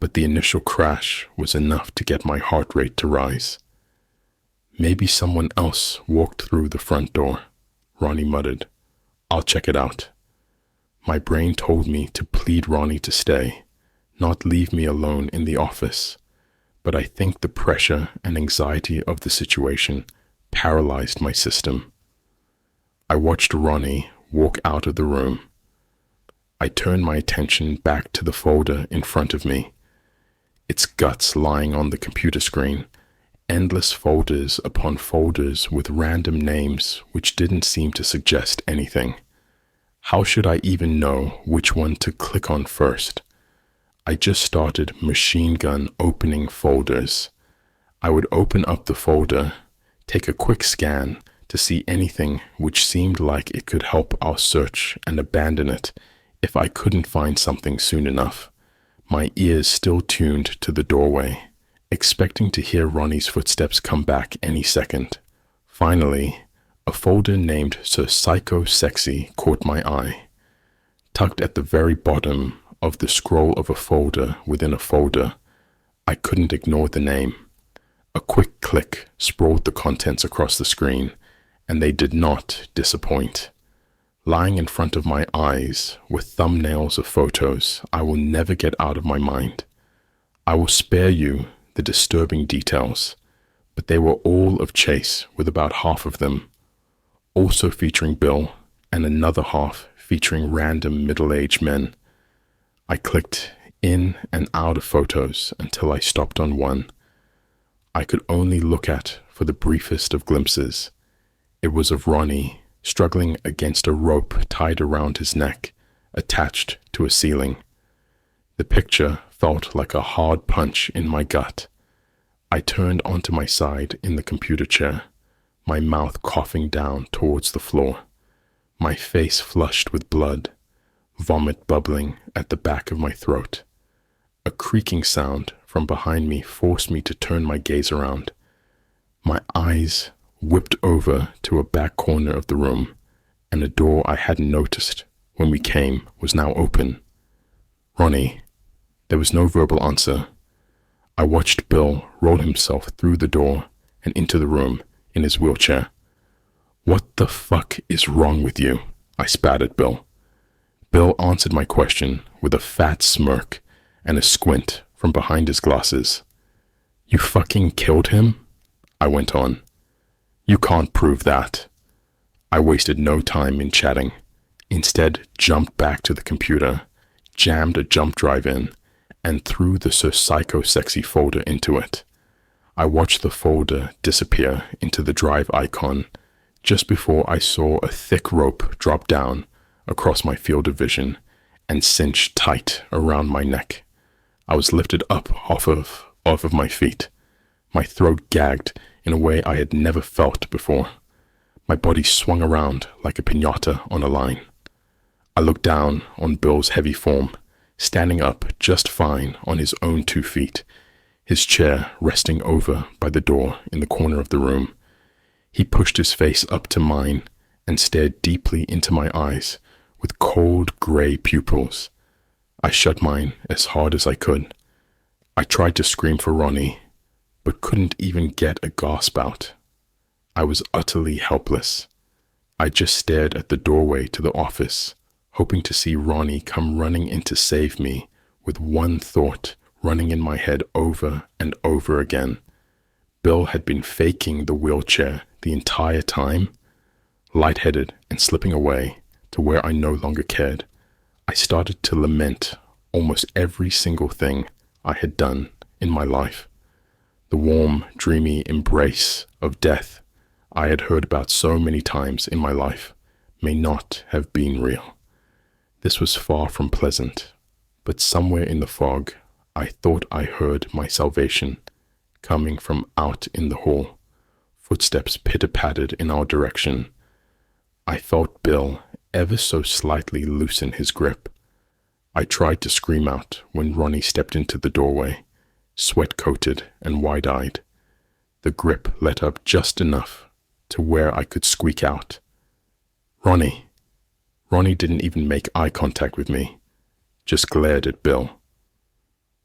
but the initial crash was enough to get my heart rate to rise. "Maybe someone else walked through the front door," Ronnie muttered. "I'll check it out." My brain told me to plead Ronnie to stay, not leave me alone in the office, but I think the pressure and anxiety of the situation paralyzed my system. I watched Ronnie walk out of the room. I turned my attention back to the folder in front of me, its guts lying on the computer screen, endless folders upon folders with random names which didn't seem to suggest anything. How should I even know which one to click on first? I just started machine gun opening folders. I would open up the folder, take a quick scan to see anything which seemed like it could help our search, and abandon it if I couldn't find something soon enough, my ears still tuned to the doorway, expecting to hear Ronnie's footsteps come back any second. Finally, a folder named Sir Psycho Sexy caught my eye. Tucked at the very bottom of the scroll of a folder within a folder, I couldn't ignore the name. A quick click sprawled the contents across the screen, and they did not disappoint. Lying in front of my eyes were thumbnails of photos I will never get out of my mind. I will spare you the disturbing details, but they were all of Chase, with about half of them also featuring Bill and another half featuring random middle-aged men. I clicked in and out of photos until I stopped on one I could only look at for the briefest of glimpses. It was of Ronnie struggling against a rope tied around his neck, attached to a ceiling. The picture felt like a hard punch in my gut. I turned onto my side in the computer chair, my mouth coughing down towards the floor, my face flushed with blood, vomit bubbling at the back of my throat. A creaking sound from behind me forced me to turn my gaze around. My eyes whipped over to a back corner of the room, and a door I hadn't noticed when we came was now open. "Ronnie." There was no verbal answer. I watched Bill roll himself through the door and into the room in his wheelchair. "What the fuck is wrong with you?" I spat at Bill. Bill answered my question with a fat smirk and a squint from behind his glasses. "You fucking killed him?" I went on. "You can't prove that." I wasted no time in chatting. Instead, jumped back to the computer, jammed a jump drive in, and threw the Sir Psycho Sexy folder into it. I watched the folder disappear into the drive icon just before I saw a thick rope drop down across my field of vision and cinch tight around my neck. I was lifted up off of my feet, my throat gagged in a way I had never felt before. My body swung around like a piñata on a line. I looked down on Bill's heavy form, standing up just fine on his own 2 feet, his chair resting over by the door in the corner of the room. He pushed his face up to mine and stared deeply into my eyes with cold gray pupils. I shut mine as hard as I could. I tried to scream for Ronnie, but couldn't even get a gasp out. I was utterly helpless. I just stared at the doorway to the office, hoping to see Ronnie come running in to save me, with one thought running in my head over and over again. Bill had been faking the wheelchair the entire time. Lightheaded and slipping away to where I no longer cared, I started to lament almost every single thing I had done in my life. The warm, dreamy embrace of death I had heard about so many times in my life may not have been real. This was far from pleasant, but somewhere in the fog, I thought I heard my salvation coming from out in the hall. Footsteps pitter-pattered in our direction. I felt Bill ever so slightly loosen his grip. I tried to scream out when Ronnie stepped into the doorway, sweat-coated and wide-eyed. The grip let up just enough to where I could squeak out, "Ronnie." Ronnie didn't even make eye contact with me, just glared at Bill.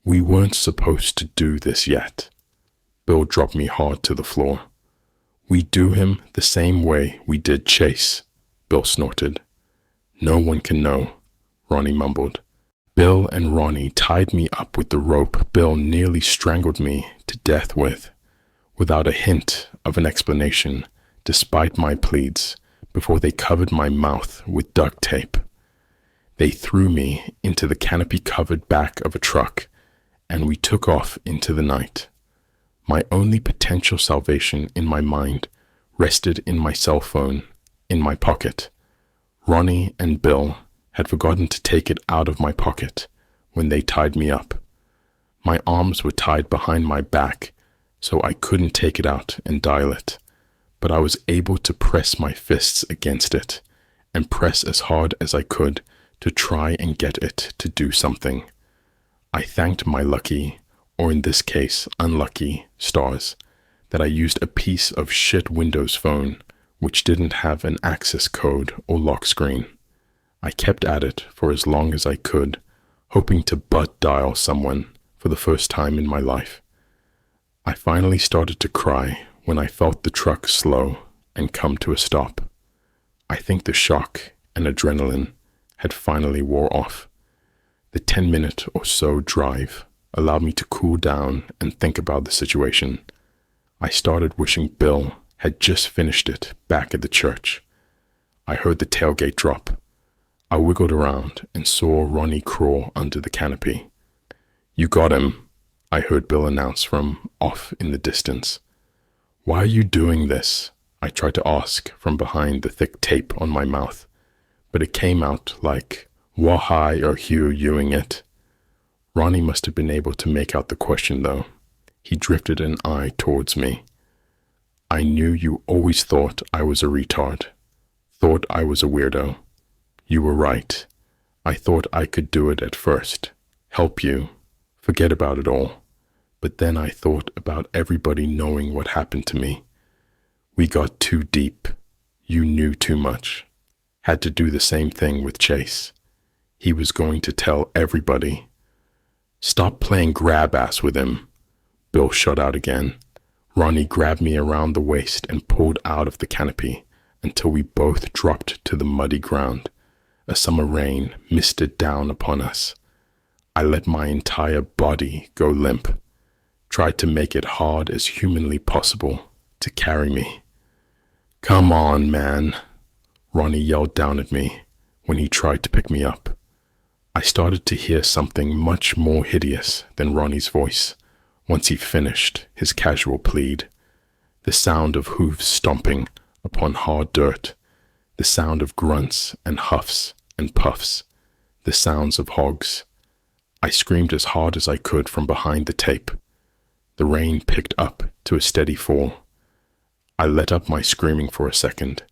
"We weren't supposed to do this yet." Bill dropped me hard to the floor. "We do him the same way we did Chase," Bill snorted. "No one can know," Ronnie mumbled. Bill and Ronnie tied me up with the rope Bill nearly strangled me to death with, without a hint of an explanation, despite my pleads, before they covered my mouth with duct tape. They threw me into the canopy-covered back of a truck, and we took off into the night. My only potential salvation in my mind rested in my cell phone in my pocket. Ronnie and Bill had forgotten to take it out of my pocket when they tied me up. My arms were tied behind my back, so I couldn't take it out and dial it, but I was able to press my fists against it and press as hard as I could to try and get it to do something. I thanked my lucky, or in this case unlucky, stars that I used a piece of shit Windows phone which didn't have an access code or lock screen. I kept at it for as long as I could, hoping to butt dial someone for the first time in my life. I finally started to cry when I felt the truck slow and come to a stop. I think the shock and adrenaline had finally wore off. The 10-minute or so drive allowed me to cool down and think about the situation. I started wishing Bill had just finished it back at the church. I heard the tailgate drop. I wiggled around and saw Ronnie crawl under the canopy. "You got him," I heard Bill announce from off in the distance. "Why are you doing this?" I tried to ask from behind the thick tape on my mouth, but it came out like, "Why are you doing it?" Ronnie must have been able to make out the question, though. He drifted an eye towards me. I knew you always thought I was a retard, thought I was a weirdo. You were right. I thought I could do it at first, help you, forget about it all. But then I thought about everybody knowing what happened to me. We got too deep. You knew too much. Had to do the same thing with Chase. He was going to tell everybody. Stop playing grab ass with him. Bill shot out again. Ronnie grabbed me around the waist and pulled out of the canopy until we both dropped to the muddy ground. A summer rain misted down upon us. I let my entire body go limp. Tried to make it hard as humanly possible to carry me. Come on, man, Ronnie yelled down at me when he tried to pick me up. I started to hear something much more hideous than Ronnie's voice once he finished his casual plead. The sound of hooves stomping upon hard dirt, the sound of grunts and huffs and puffs, the sounds of hogs. I screamed as hard as I could from behind the tape. The rain picked up to a steady fall. I let up my screaming for a second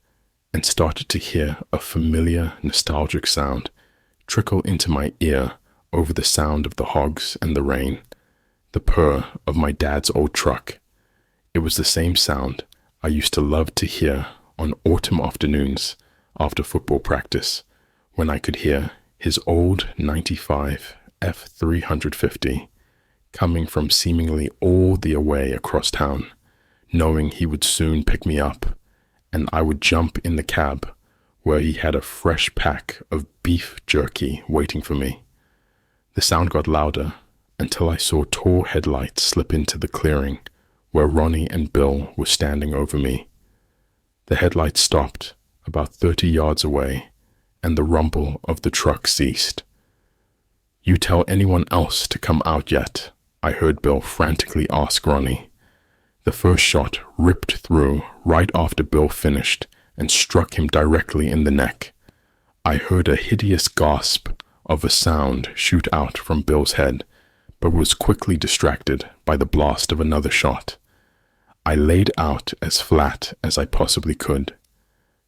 and started to hear a familiar, nostalgic sound trickle into my ear over the sound of the hogs and the rain, the purr of my dad's old truck. It was the same sound I used to love to hear on autumn afternoons after football practice, when I could hear his old 95 F350 coming from seemingly all the way across town, knowing he would soon pick me up, and I would jump in the cab where he had a fresh pack of beef jerky waiting for me. The sound got louder until I saw tall headlights slip into the clearing where Ronnie and Bill were standing over me. The headlights stopped about 30 yards away, and the rumble of the truck ceased. You tell anyone else to come out yet? I heard Bill frantically ask Ronnie. The first shot ripped through right after Bill finished and struck him directly in the neck. I heard a hideous gasp of a sound shoot out from Bill's head, but was quickly distracted by the blast of another shot. I laid out as flat as I possibly could,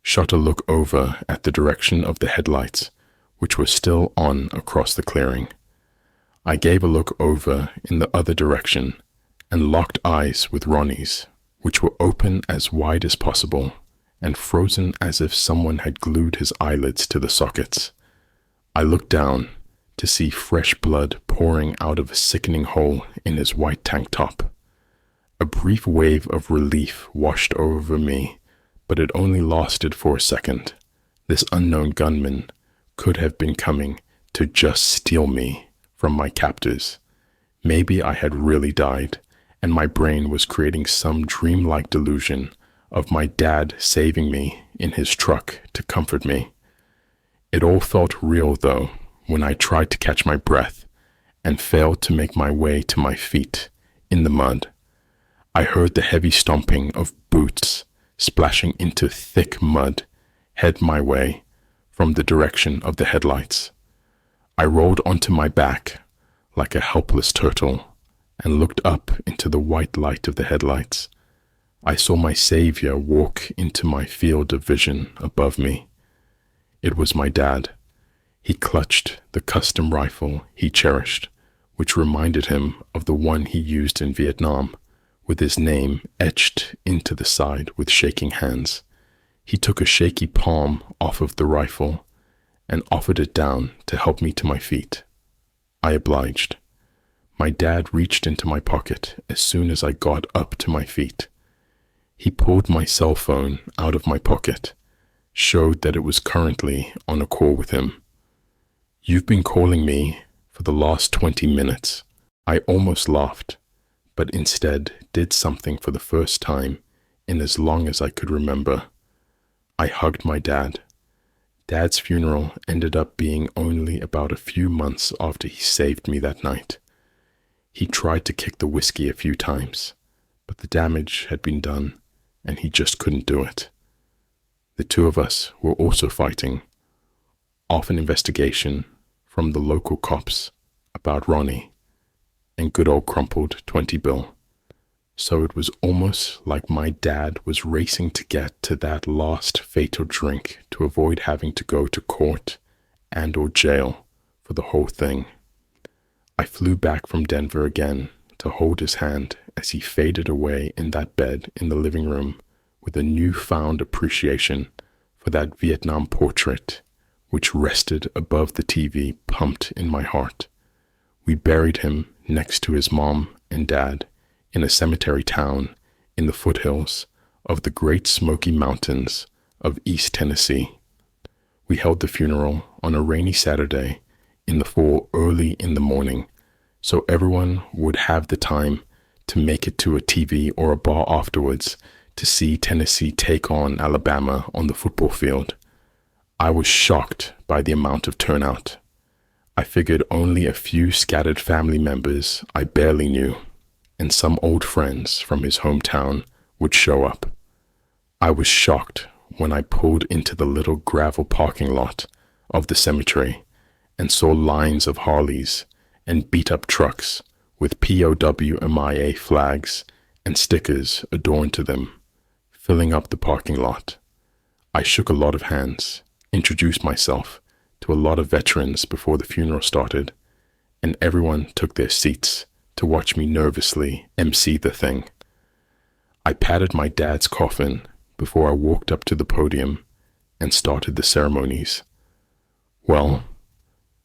shot a look over at the direction of the headlights, which were still on across the clearing. I gave a look over in the other direction and locked eyes with Ronnie's, which were open as wide as possible and frozen as if someone had glued his eyelids to the sockets. I looked down to see fresh blood pouring out of a sickening hole in his white tank top. A brief wave of relief washed over me, but it only lasted for a second. This unknown gunman could have been coming to just steal me from my captors. Maybe I had really died, and my brain was creating some dreamlike delusion of my dad saving me in his truck to comfort me. It all felt real, though, when I tried to catch my breath and failed to make my way to my feet in the mud. I heard the heavy stomping of boots splashing into thick mud head my way from the direction of the headlights. I rolled onto my back like a helpless turtle and looked up into the white light of the headlights. I saw my savior walk into my field of vision above me. It was my dad. He clutched the custom rifle he cherished, which reminded him of the one he used in Vietnam, with his name etched into the side with shaking hands. He took a shaky palm off of the rifle and offered it down to help me to my feet. I obliged. My dad reached into my pocket as soon as I got up to my feet. He pulled my cell phone out of my pocket, showed that it was currently on a call with him. You've been calling me for the last 20 minutes. I almost laughed, but instead did something for the first time in as long as I could remember. I hugged my dad. Dad's funeral ended up being only about a few months after he saved me that night. He tried to kick the whiskey a few times, but the damage had been done, and he just couldn't do it. The two of us were also fighting, off an investigation from the local cops about Ronnie and good old crumpled 20 Bill. So it was almost like my dad was racing to get to that last fatal drink to avoid having to go to court and or jail for the whole thing. I flew back from Denver again to hold his hand as he faded away in that bed in the living room with a newfound appreciation for that Vietnam portrait which rested above the TV pumped in my heart. We buried him next to his mom and dad in a cemetery town in the foothills of the Great Smoky Mountains of East Tennessee. We held the funeral on a rainy Saturday in the fall early in the morning, so everyone would have the time to make it to a TV or a bar afterwards to see Tennessee take on Alabama on the football field. I was shocked by the amount of turnout. I figured only a few scattered family members I barely knew and some old friends from his hometown would show up. I was shocked when I pulled into the little gravel parking lot of the cemetery and saw lines of Harleys and beat-up trucks with POWMIA flags and stickers adorned to them, filling up the parking lot. I shook a lot of hands, introduced myself to a lot of veterans before the funeral started, and everyone took their seats to watch me nervously MC the thing. I patted my dad's coffin before I walked up to the podium and started the ceremonies. Well,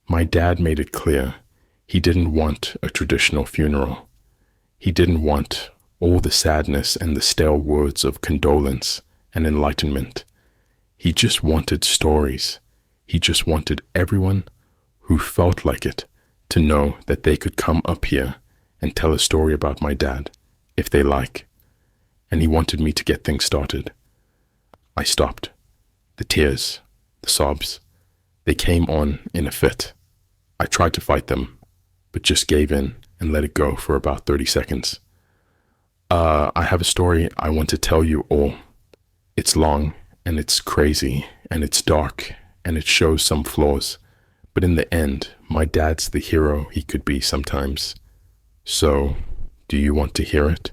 my dad made it clear he didn't want a traditional funeral. He didn't want all the sadness and the stale words of condolence and enlightenment. He just wanted stories. He just wanted everyone who felt like it to know that they could come up here and tell a story about my dad, if they like. And he wanted me to get things started. I stopped. The tears, the sobs, they came on in a fit. I tried to fight them, but just gave in and let it go for about 30 seconds. I have a story I want to tell you all. It's long, and it's crazy, and it's dark, and it shows some flaws. But in the end, my dad's the hero he could be sometimes. So, do you want to hear it?